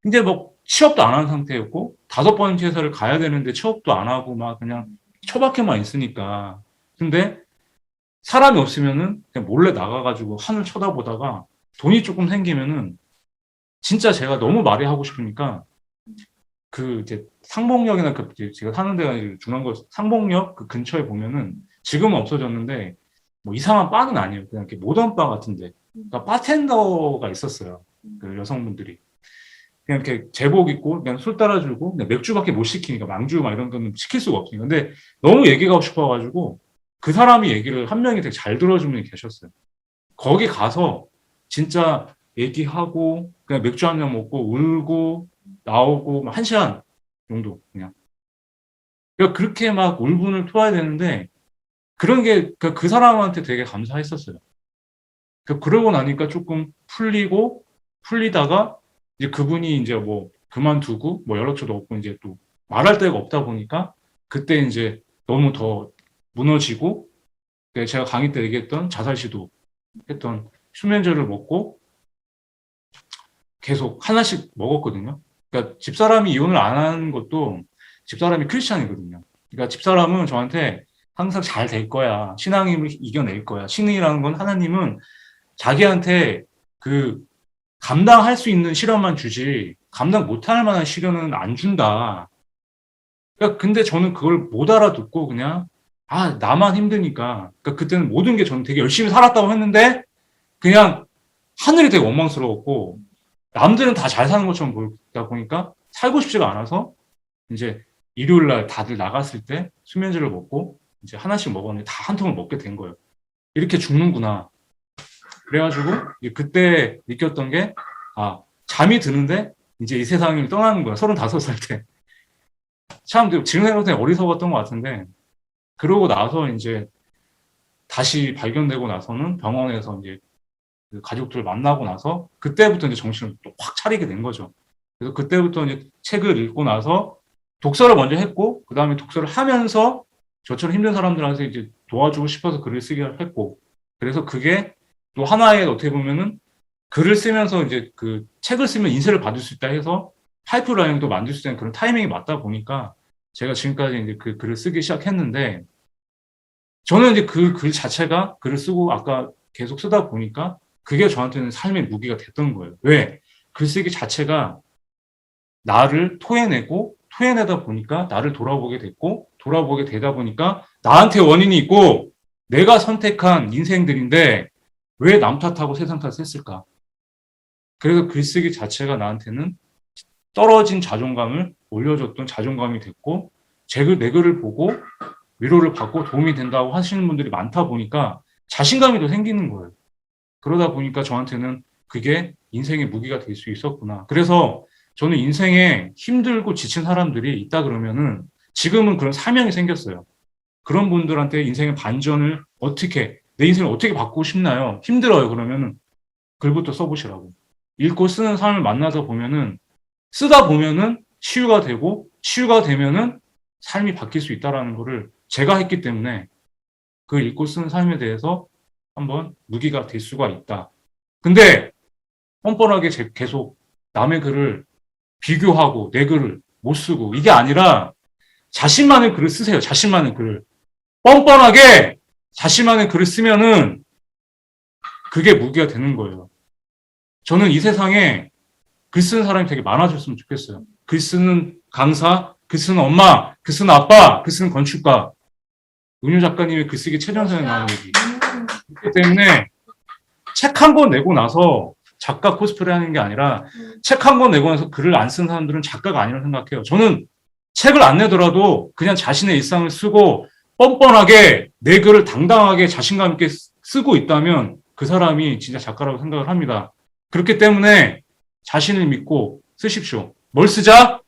이제 뭐 취업도 안 하는 상태였고 5번째 회사를 가야 되는데 취업도 안 하고 막 그냥 처박혀만 있으니까 근데 사람이 없으면은 그냥 몰래 나가가지고 하늘 쳐다보다가 돈이 조금 생기면은 진짜 제가 너무 말이 하고 싶으니까 그 이제 상봉역이나 그 제가 사는 데가 이제 중앙고 상봉역 그 근처에 보면은 지금은 없어졌는데 뭐 이상한 바는 아니에요. 그냥 이렇게 모던 바 같은데. 그러니까 바텐더가 있었어요. 그 여성분들이. 그냥 이렇게 제복 입고 그냥 술 따라주고 그냥 맥주밖에 못 시키니까 망주 막 이런 거는 시킬 수가 없으니까. 근데 너무 얘기가 싶어가지고 그 사람이 얘기를 한 명이 되게 잘 들어주는 분이 계셨어요. 거기 가서 진짜 얘기하고 그냥 맥주 한 잔 먹고 울고 나오고 막 1시간 정도 그냥. 그러니까 그렇게 막 울분을 토해야 되는데 그런 게 그 사람한테 되게 감사했었어요. 그러고 나니까 조금 풀리다가 이제 그분이 이제 뭐 그만두고 뭐 연락처도 없고 이제 또 말할 데가 없다 보니까 그때 이제 너무 더 무너지고 제가 강의 때 얘기했던 자살 시도 했던 수면제를 먹고 계속 하나씩 먹었거든요. 그러니까 집사람이 이혼을 안 하는 것도 집사람이 크리스찬이거든요. 그러니까 집사람은 저한테 항상 잘 될 거야. 신앙임을 이겨낼 거야. 신이라는 건 하나님은 자기한테 그 감당할 수 있는 시련만 주지 감당 못할 만한 시련은 안 준다. 그러니까 근데 저는 그걸 못 알아듣고 그냥 나만 힘드니까 그러니까 그때는 모든 게 저는 되게 열심히 살았다고 했는데 그냥 하늘이 되게 원망스러웠고 남들은 다 잘 사는 것처럼 보이다 보니까 살고 싶지가 않아서 이제 일요일 날 다들 나갔을 때 수면제를 먹고 이제 하나씩 먹었는데 다 한 통을 먹게 된 거예요. 이렇게 죽는구나. 그래가지고 그때 느꼈던 게 잠이 드는데 이제 이 세상을 떠나는 거야. 35살 때. 참 지금 생각해보면 어리석었던 것 같은데 그러고 나서 이제 다시 발견되고 나서는 병원에서 이제 그 가족들을 만나고 나서 그때부터 이제 정신을 또 확 차리게 된 거죠. 그래서 그때부터 이제 책을 읽고 나서 독서를 먼저 했고 그 다음에 독서를 하면서 저처럼 힘든 사람들한테 이제 도와주고 싶어서 글을 쓰기를 했고 그래서 그게 또 하나의 어떻게 보면은 글을 쓰면서 이제 그 책을 쓰면 인쇄를 받을 수 있다 해서 파이프라인도 만들 수 있는 그런 타이밍이 맞다 보니까 제가 지금까지 이제 그 글을 쓰기 시작했는데 저는 이제 그 글 자체가 글을 쓰고 아까 계속 쓰다 보니까 그게 저한테는 삶의 무기가 됐던 거예요. 왜? 글쓰기 자체가 나를 토해내다 보니까 나를 돌아보게 됐고 돌아보게 되다 보니까 나한테 원인이 있고 내가 선택한 인생들인데 왜 남 탓하고 세상 탓을 했을까? 그래서 글쓰기 자체가 나한테는 떨어진 자존감을 올려줬던 자존감이 됐고 내 글을 보고 위로를 받고 도움이 된다고 하시는 분들이 많다 보니까 자신감이 더 생기는 거예요. 그러다 보니까 저한테는 그게 인생의 무기가 될 수 있었구나. 그래서 저는 인생에 힘들고 지친 사람들이 있다 그러면은 지금은 그런 사명이 생겼어요. 그런 분들한테 인생의 반전을 내 인생을 어떻게 바꾸고 싶나요? 힘들어요. 그러면은 글부터 써보시라고. 읽고 쓰는 사람을 만나서 보면은 쓰다 보면은 치유가 되고 치유가 되면은 삶이 바뀔 수 있다라는 거를 제가 했기 때문에 그 읽고 쓰는 삶에 대해서 한번 무기가 될 수가 있다. 근데 뻔뻔하게 계속 남의 글을 비교하고 내 글을 못 쓰고 이게 아니라 자신만의 글을 쓰세요. 자신만의 글을. 뻔뻔하게 자신만의 글을 쓰면은 그게 무기가 되는 거예요. 저는 이 세상에 글 쓰는 사람이 되게 많아졌으면 좋겠어요. 글 쓰는 강사, 글 쓰는 엄마, 글 쓰는 아빠, 글 쓰는 건축가. 은유 작가님의 글쓰기 최전선에 나오는 얘기. 그렇기 때문에 책 한 권 내고 나서 작가 코스프레 하는 게 아니라 책 한 권 내고 나서 글을 안 쓴 사람들은 작가가 아니라고 생각해요. 저는 책을 안 내더라도 그냥 자신의 일상을 쓰고 뻔뻔하게 내 글을 당당하게 자신감 있게 쓰고 있다면 그 사람이 진짜 작가라고 생각을 합니다. 그렇기 때문에 자신을 믿고 쓰십시오. 뭘 쓰자?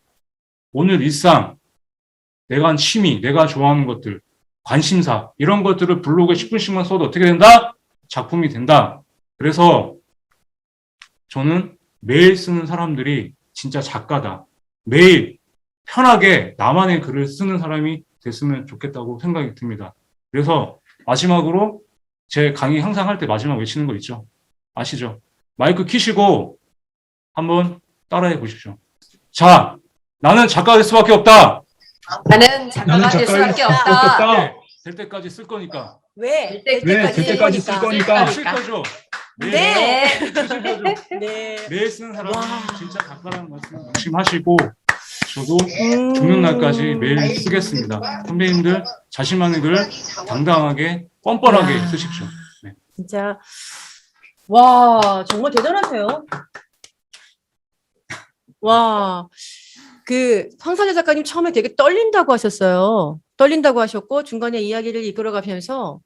오늘 일상, 내가 한 취미, 내가 좋아하는 것들, 관심사 이런 것들을 블로그에 10분씩만 써도 어떻게 된다? 작품이 된다. 그래서 저는 매일 쓰는 사람들이 진짜 작가다. 매일 편하게 나만의 글을 쓰는 사람이 됐으면 좋겠다고 생각이 듭니다. 그래서 마지막으로 제 강의 항상 할 때 마지막 외치는 거 있죠? 아시죠? 마이크 키시고 한번 따라해 보십시오. 자, 나는 작가가 될 수밖에 없다. 나는 작가가 될 수밖에 없다. 네, 될 때까지 쓸 거니까. 왜? 될 때까지 쓸 거니까. 쓸 거죠? 네. 쓰실 거죠? 네. 매일 쓰는 사람은 와. 진짜 작가라는 말씀 명심하시고 저도 죽는 날까지 매일 쓰겠습니다. 선배님들 자신만의 글 당당하게 뻔뻔하게 야. 쓰십시오. 네. 진짜 와 정말 대단하세요. 와 그 황선재 작가님 처음에 되게 떨린다고 하셨어요. 떨린다고 하셨고 중간에 이야기를 이끌어가면서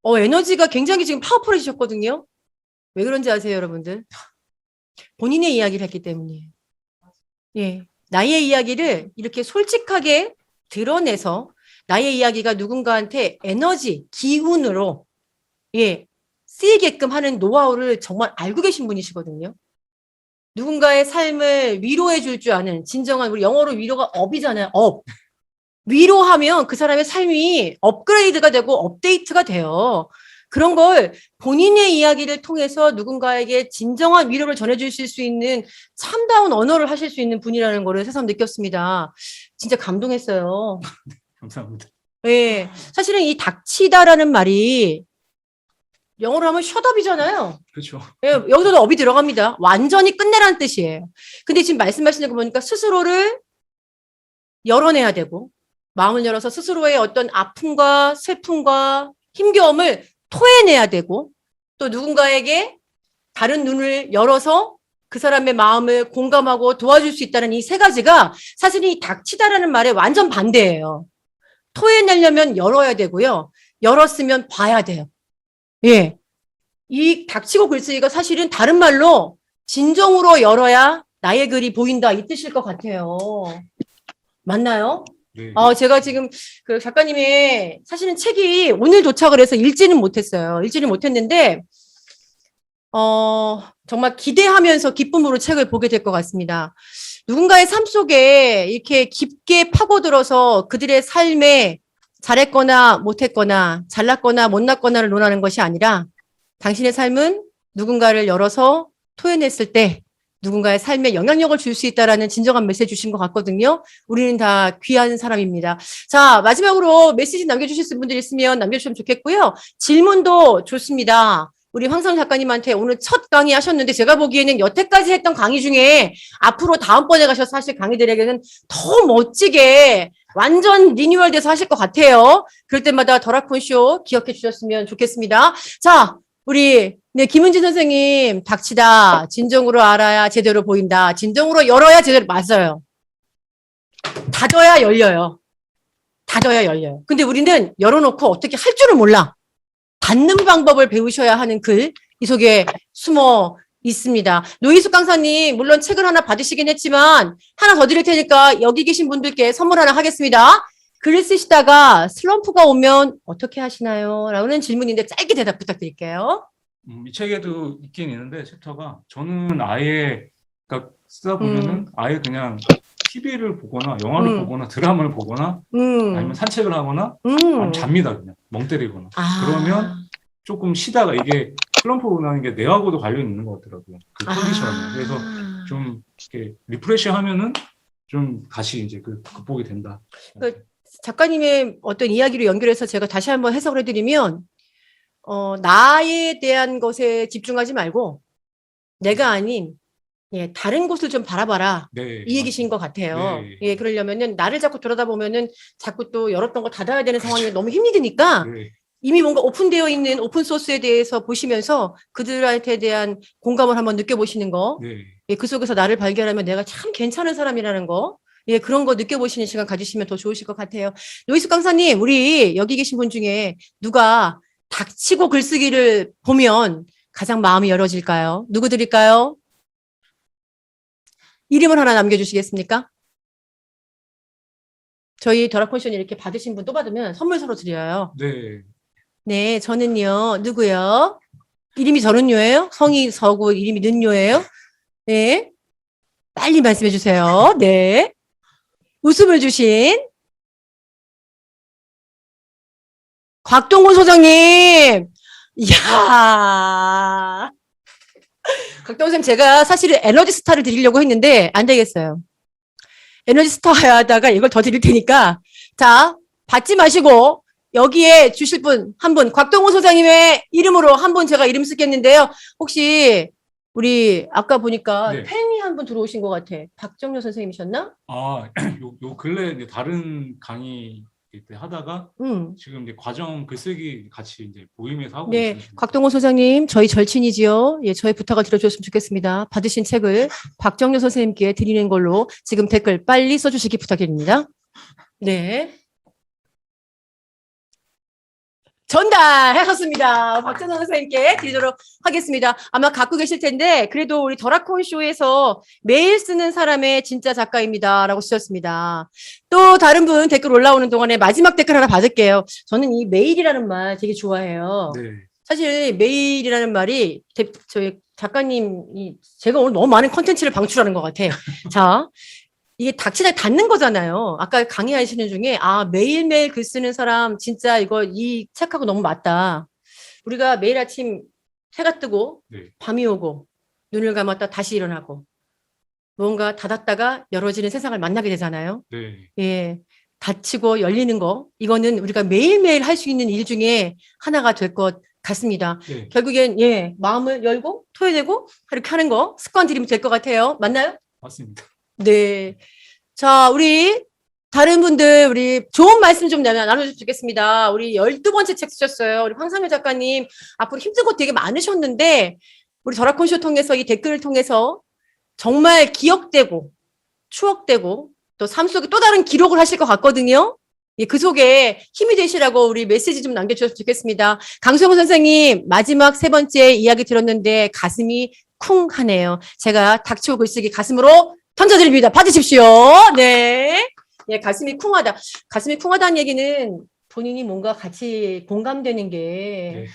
에너지가 굉장히 지금 파워풀해지셨거든요. 왜 그런지 아세요, 여러분들? 본인의 이야기를 했기 때문이에요. 예, 나의 이야기를 이렇게 솔직하게 드러내서 나의 이야기가 누군가한테 에너지, 기운으로 예, 쓰이게끔 하는 노하우를 정말 알고 계신 분이시거든요. 누군가의 삶을 위로해 줄 줄 아는 진정한 우리 영어로 위로가 업이잖아요. 업. 위로하면 그 사람의 삶이 업그레이드가 되고 업데이트가 돼요. 그런 걸 본인의 이야기를 통해서 누군가에게 진정한 위로를 전해주실 수 있는 참다운 언어를 하실 수 있는 분이라는 거를 새삼 느꼈습니다. 진짜 감동했어요. 감사합니다. 예, 사실은 이 닥치다라는 말이 영어로 하면 셧업이잖아요. 그렇죠. 예, 여기서도 업이 들어갑니다. 완전히 끝내라는 뜻이에요. 근데 지금 말씀하시는 거 보니까 스스로를 열어내야 되고 마음을 열어서 스스로의 어떤 아픔과 슬픔과 힘겨움을 토해내야 되고 또 누군가에게 다른 눈을 열어서 그 사람의 마음을 공감하고 도와줄 수 있다는 이 세 가지가 사실 이 닥치다라는 말에 완전 반대예요. 토해내려면 열어야 되고요. 열었으면 봐야 돼요. 예. 이 닥치고 글쓰기가 사실은 다른 말로 진정으로 열어야 나의 글이 보인다 이 뜻일 것 같아요. 맞나요? 네. 제가 지금 그 작가님의 사실은 책이 오늘 도착을 해서 읽지는 못했어요. 읽지는 못했는데, 정말 기대하면서 기쁨으로 책을 보게 될 것 같습니다. 누군가의 삶 속에 이렇게 깊게 파고들어서 그들의 삶에 잘했거나 못했거나 잘났거나 못났거나를 논하는 것이 아니라 당신의 삶은 누군가를 열어서 토해냈을 때 누군가의 삶에 영향력을 줄 수 있다라는 진정한 메시지 주신 것 같거든요. 우리는 다 귀한 사람입니다. 자, 마지막으로 메시지 남겨주실 분들 있으면 남겨주시면 좋겠고요. 질문도 좋습니다. 우리 황선 작가님한테 오늘 첫 강의 하셨는데 제가 보기에는 여태까지 했던 강의 중에 앞으로 다음번에 가셔서 하실 강의들에게는 더 멋지게 완전 리뉴얼돼서 하실 것 같아요. 그럴 때마다 더라콘쇼 기억해 주셨으면 좋겠습니다. 자, 우리 김은지 선생님 닥치다 진정으로 알아야 제대로 보인다. 진정으로 열어야 제대로 맞아요. 닫아야 열려요. 닫아야 열려요. 근데 우리는 열어놓고 어떻게 할 줄을 몰라. 닫는 방법을 배우셔야 하는 글 이 속에 숨어 있습니다. 노희숙 강사님 물론 책을 하나 받으시긴 했지만 하나 더 드릴 테니까 여기 계신 분들께 선물 하나 하겠습니다. 글을 쓰시다가 슬럼프가 오면 어떻게 하시나요? 라는 질문인데 짧게 대답 부탁드릴게요. 이 책에도 있긴 있는데 챕터가 저는 아예 그러니까 쓰다 보면은 아예 그냥 TV를 보거나 영화를 보거나 드라마를 보거나 아니면 산책을 하거나 아니면 잡니다. 그냥 멍 때리거나 그러면 조금 쉬다가 이게 슬럼프라는 게 뇌하고도 관련이 있는 것 같더라고요. 그 컨디션이. 그래서 좀 이렇게 리프레시 하면은 좀 다시 이제 그 극복이 된다. 그러니까 작가님의 어떤 이야기로 연결해서 제가 다시 한번 해석을 해드리면 나에 대한 것에 집중하지 말고 내가 아닌 예, 다른 곳을 좀 바라봐라. 네, 이 얘기신 것 같아요. 네. 예, 그러려면은 나를 자꾸 돌아다보면은 자꾸 또 열었던 거 닫아야 되는 상황이 너무 힘이 드니까 네. 이미 뭔가 오픈되어 있는 오픈 소스에 대해서 보시면서 그들한테 대한 공감을 한번 느껴보시는 거. 네. 예, 그 속에서 나를 발견하면 내가 참 괜찮은 사람이라는 거. 예, 그런 거 느껴보시는 시간 가지시면 더 좋으실 것 같아요. 노희숙 강사님, 우리 여기 계신 분 중에 누가 닥치고 글쓰기를 보면 가장 마음이 열어질까요? 누구 드릴까요? 이름을 하나 남겨주시겠습니까? 저희 더라콘션 이렇게 받으신 분 또 받으면 선물 서로 드려요. 네. 네, 저는요, 누구요? 이름이 저는요예요? 성이 서고 이름이 는요예요? 네. 빨리 말씀해 주세요. 네. 웃음을 주신 곽동훈 소장님. 이야. 곽동훈 선생님, 제가 사실은 에너지 스타를 드리려고 했는데 안 되겠어요. 에너지 스타 하다가 이걸 더 드릴 테니까 자, 받지 마시고 여기에 주실 분 한 분, 곽동훈 소장님의 이름으로 한 분 제가 이름 쓰겠는데요. 혹시 우리 아까 보니까 네. 팬이 한 분 들어오신 것 같아. 박정효 선생님이셨나? 아, 요 근래 이제 다른 강의 때 하다가 지금 이제 과정 글쓰기 같이 이제 모임에서 하고 네, 있습니다. 곽동호 소장님, 저희 절친이지요. 예, 저희 부탁을 들어주셨으면 좋겠습니다. 받으신 책을 박정효 선생님께 드리는 걸로 지금 댓글 빨리 써주시기 부탁드립니다. 네. 전달하셨습니다. 박정효 선생님께 드리도록 하겠습니다. 아마 갖고 계실 텐데, 그래도 우리 더라콘 쇼에서 매일 쓰는 사람의 진짜 작가입니다. 라고 쓰셨습니다. 또 다른 분 댓글 올라오는 동안에 마지막 댓글 하나 받을게요. 저는 이 메일이라는 말 되게 좋아해요. 네. 사실 메일이라는 말이 저희 작가님이 제가 오늘 너무 많은 컨텐츠를 방출하는 것 같아요. 자, 이게 닥치다 닿는 거잖아요. 아까 강의하시는 중에 매일매일 글 쓰는 사람 진짜 이 책하고 너무 맞다. 우리가 매일 아침 해가 뜨고 네. 밤이 오고 눈을 감았다 다시 일어나고 뭔가 닫았다가 열어지는 세상을 만나게 되잖아요. 네. 예. 닫히고 열리는 거 이거는 우리가 매일매일 할 수 있는 일 중에 하나가 될 것 같습니다. 네. 결국엔 마음을 열고 토해내고 이렇게 하는 거 습관 들이면 될 것 같아요. 맞나요? 맞습니다. 네. 자, 우리 다른 분들 우리 좋은 말씀 좀 나눠주시면 좋겠습니다. 우리 12번째 책 쓰셨어요. 우리 황상현 작가님 앞으로 힘든 것 되게 많으셨는데 우리 더라콘쇼 통해서 이 댓글을 통해서 정말 기억되고 추억되고 또 삶 속에 또 다른 기록을 하실 것 같거든요. 예, 그 속에 힘이 되시라고 우리 메시지 좀 남겨주셨으면 좋겠습니다. 강수영 선생님 마지막 3번째 이야기 들었는데 가슴이 쿵 하네요. 제가 닥치고 글쓰기 가슴으로 던져드립니다. 받으십시오. 네. 예, 가슴이 쿵하다. 가슴이 쿵하다는 얘기는 본인이 뭔가 같이 공감되는 게 네.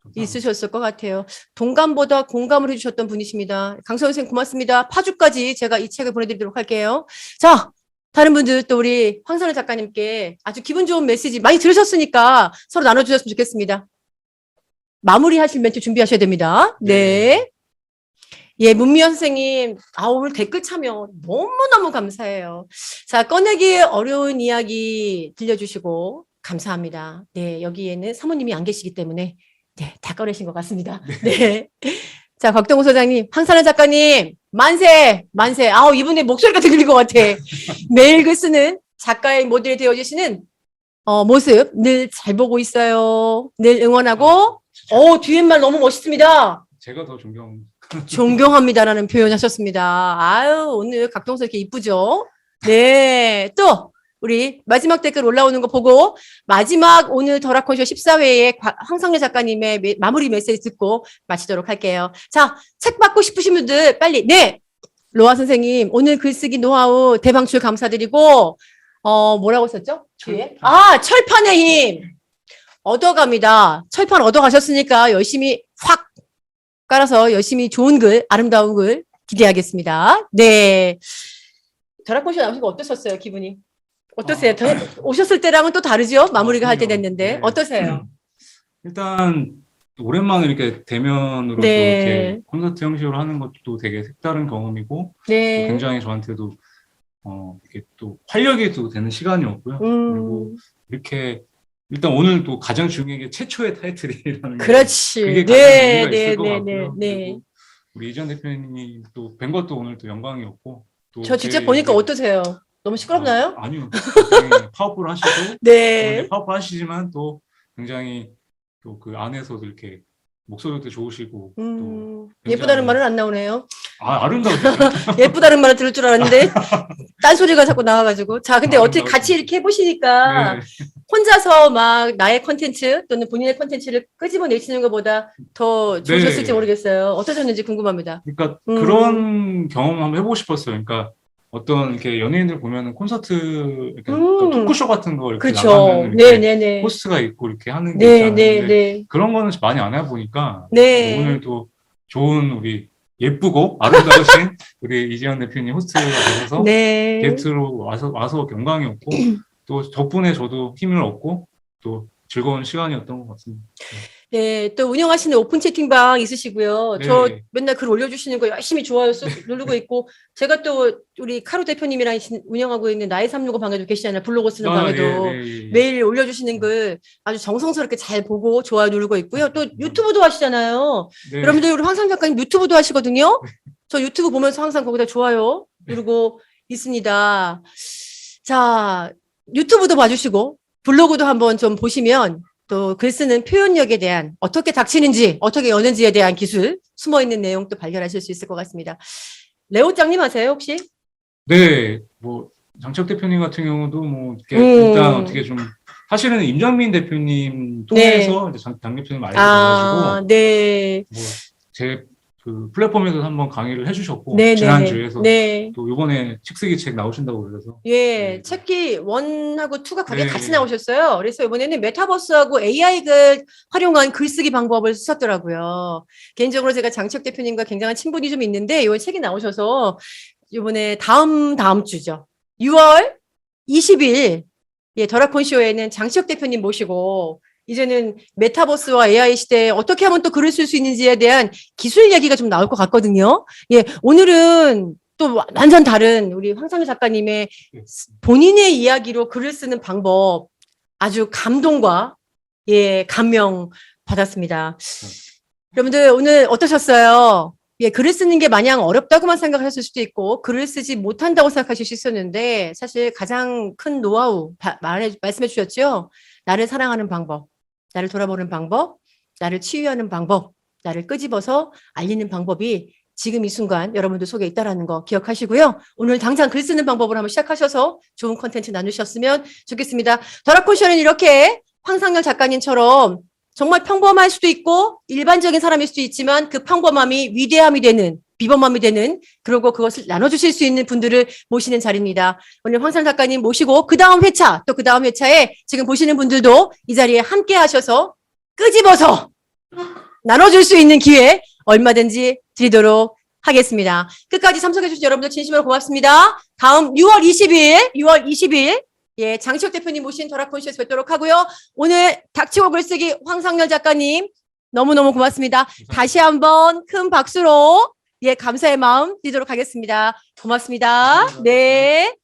감사합니다. 있으셨을 것 같아요. 동감보다 공감을 해주셨던 분이십니다. 강서연 선생님 고맙습니다. 파주까지 제가 이 책을 보내드리도록 할게요. 자, 다른 분들 또 우리 황선우 작가님께 아주 기분 좋은 메시지 많이 들으셨으니까 서로 나눠주셨으면 좋겠습니다. 마무리하실 멘트 준비하셔야 됩니다. 네. 예, 문미연 선생님, 오늘 댓글 참여 너무너무 감사해요. 자, 꺼내기 어려운 이야기 들려주시고 감사합니다. 네, 여기에는 사모님이 안 계시기 때문에 네, 다 꺼내신 것 같습니다. 네. 자, 곽동호 소장님, 황선우 작가님, 만세, 만세. 이분의 목소리가 들릴 것 같아. 매일 글 쓰는 작가의 모델이 되어주시는 모습 늘 잘 보고 있어요. 늘 응원하고, 뒤에말 너무 멋있습니다. 제가 더 존경합니다라는 표현 하셨습니다. 오늘 각동서 이렇게 이쁘죠? 네. 또, 우리 마지막 댓글 올라오는 거 보고, 마지막 오늘 더라콘쇼 14회에 황상래 작가님의 마무리 메시지 듣고 마치도록 할게요. 자, 책 받고 싶으신 분들 빨리, 네! 로아 선생님, 오늘 글쓰기 노하우 대방출 감사드리고, 뭐라고 썼죠? 뒤에? 철판의 힘! 얻어갑니다. 철판 얻어가셨으니까 열심히 확 깔아서 열심히 좋은 글, 아름다운 글 기대하겠습니다. 네. 더라콘쇼 나오신 거 어떠셨어요, 기분이? 어떠세요? 오셨을 때랑은 또 다르죠? 마무리가 할 때 됐는데. 네. 어떠세요? 일단 오랜만에 이렇게 대면으로 네. 이렇게 콘서트 형식으로 하는 것도 되게 색다른 경험이고 또 네. 굉장히 저한테도 이렇게 또 활력이 또 되는 시간이었고요. 그리고 이렇게 일단 오늘 또 가장 중요한 게 최초의 타이틀이라는 그렇지. 그게 가장 의미가 있을 것 같고요. 네. 그리고 우리 이전 대표님이 또 뵌 것도 오늘 또 영광이었고 또 저 직접 제 보니까 이제- 어떠세요? 너무 시끄럽나요? 아니요. 굉장히 파워풀하시고 네. 파워풀하시지만 또 굉장히 또 그 안에서도 이렇게 목소리도 좋으시고 또 굉장히- 예쁘다는 말은 안 나오네요. 아름다우죠. 예쁘다는 말을 들을 줄 알았는데 딴소리가 자꾸 나와가지고. 자, 근데 어떻게 아름다우죠. 같이 이렇게 해보시니까 네. 혼자서 막 나의 컨텐츠 또는 본인의 컨텐츠를 끄집어내시는 것보다 더 좋으셨을지 네. 모르겠어요. 어떠셨는지 궁금합니다. 그러니까 그런 경험 한번 해보고 싶었어요. 그러니까 어떤 이렇게 연예인들 보면은 콘서트 이렇게 그러니까 토크쇼 같은 거 이렇게 그렇죠. 나가면 이렇게 네네네. 호스트가 있고 이렇게 하는 게 있잖아요. 근데 네네네. 그런 거는 많이 안 해보니까 네. 오늘도 좋은 우리 예쁘고 아름다우신 우리 이지현 대표님 호스트가 되셔서 네. 게스트로 와서 영광이었고 또 덕분에 저도 힘을 얻고 또 즐거운 시간이었던 것 같습니다. 네, 또 운영하시는 오픈 채팅방 있으시고요. 네. 저 맨날 글 올려주시는 거 열심히 좋아요 누르고 있고, 제가 또 우리 카루 대표님이랑 운영하고 있는 나의 삼루고 방에도 계시잖아요. 블로그 쓰는 방에도 예. 매일 올려주시는 글 아주 정성스럽게 잘 보고 좋아요 누르고 있고요. 또 유튜브도 하시잖아요. 네. 여러분들 우리 황상 작가님 유튜브도 하시거든요. 저 유튜브 보면서 항상 거기다 좋아요 누르고 있습니다. 자, 유튜브도 봐주시고 블로그도 한번 좀 보시면 또 글 쓰는 표현력에 대한 어떻게 닥치는지 어떻게 여는지에 대한 기술 숨어있는 내용 또 발견하실 수 있을 것 같습니다. 레오짱님 아세요 혹시? 네, 뭐 장척 대표님 같은 경우도 뭐 이렇게 음. 일단 어떻게 좀 사실은 임정민 대표님 통해서 이제 장 대표님 알게 돼가지고 네. 뭐 제 그 플랫폼에서 한번 강의를 해주셨고 네, 지난주에서 네. 또 이번에 책쓰기 책 나오신다고 그래서 예, 네. 책기 1하고 2가 거의 네. 같이 나오셨어요. 그래서 이번에는 메타버스하고 AI를 활용한 글쓰기 방법을 쓰셨더라고요. 개인적으로 제가 장치혁 대표님과 굉장한 친분이 좀 있는데 이 책이 나오셔서 이번에 다음 주죠. 6월 20일 예, 더라콘 쇼에는 장치혁 대표님 모시고 이제는 메타버스와 AI 시대에 어떻게 하면 또 글을 쓸 수 있는지에 대한 기술 얘기가 좀 나올 것 같거든요. 예, 오늘은 또 완전 다른 우리 황상우 작가님의 본인의 이야기로 글을 쓰는 방법 아주 감동과 예, 감명 받았습니다. 여러분들 오늘 어떠셨어요? 예, 글을 쓰는 게 마냥 어렵다고만 생각하실 수도 있고 글을 쓰지 못한다고 생각하실 수 있었는데 사실 가장 큰 노하우 말씀해 주셨죠? 나를 사랑하는 방법, 나를 돌아보는 방법, 나를 치유하는 방법, 나를 끄집어서 알리는 방법이 지금 이 순간 여러분들 속에 있다라는 거 기억하시고요. 오늘 당장 글 쓰는 방법을 한번 시작하셔서 좋은 콘텐츠 나누셨으면 좋겠습니다. 더라코션은 이렇게 황상열 작가님처럼 정말 평범할 수도 있고 일반적인 사람일 수도 있지만 그 평범함이 위대함이 되는 비범함이 되는 그리고 그것을 나눠주실 수 있는 분들을 모시는 자리입니다. 오늘 황상 작가님 모시고 그 다음 회차 또 그 다음 회차에 지금 보시는 분들도 이 자리에 함께 하셔서 끄집어서 나눠줄 수 있는 기회 얼마든지 드리도록 하겠습니다. 끝까지 참석해 주신 여러분들 진심으로 고맙습니다. 다음 6월 20일 예, 장치혁 대표님 모신 더라콘쇼에서 뵙도록 하고요. 오늘 닥치고 글쓰기 황상열 작가님 너무너무 고맙습니다. 감사합니다. 다시 한번 큰 박수로 예, 감사의 마음 드리도록 하겠습니다. 고맙습니다. 감사합니다. 네.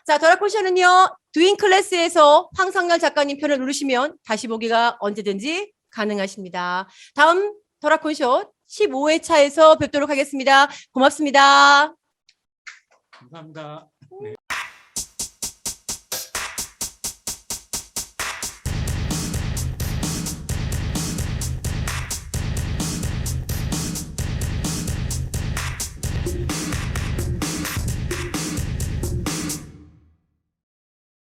자, 더라콘쇼는요, 두인 클래스에서 황상열 작가님 편을 누르시면 다시 보기가 언제든지 가능하십니다. 다음 더라콘쇼 15회차에서 뵙도록 하겠습니다. 고맙습니다. 감사합니다. 네.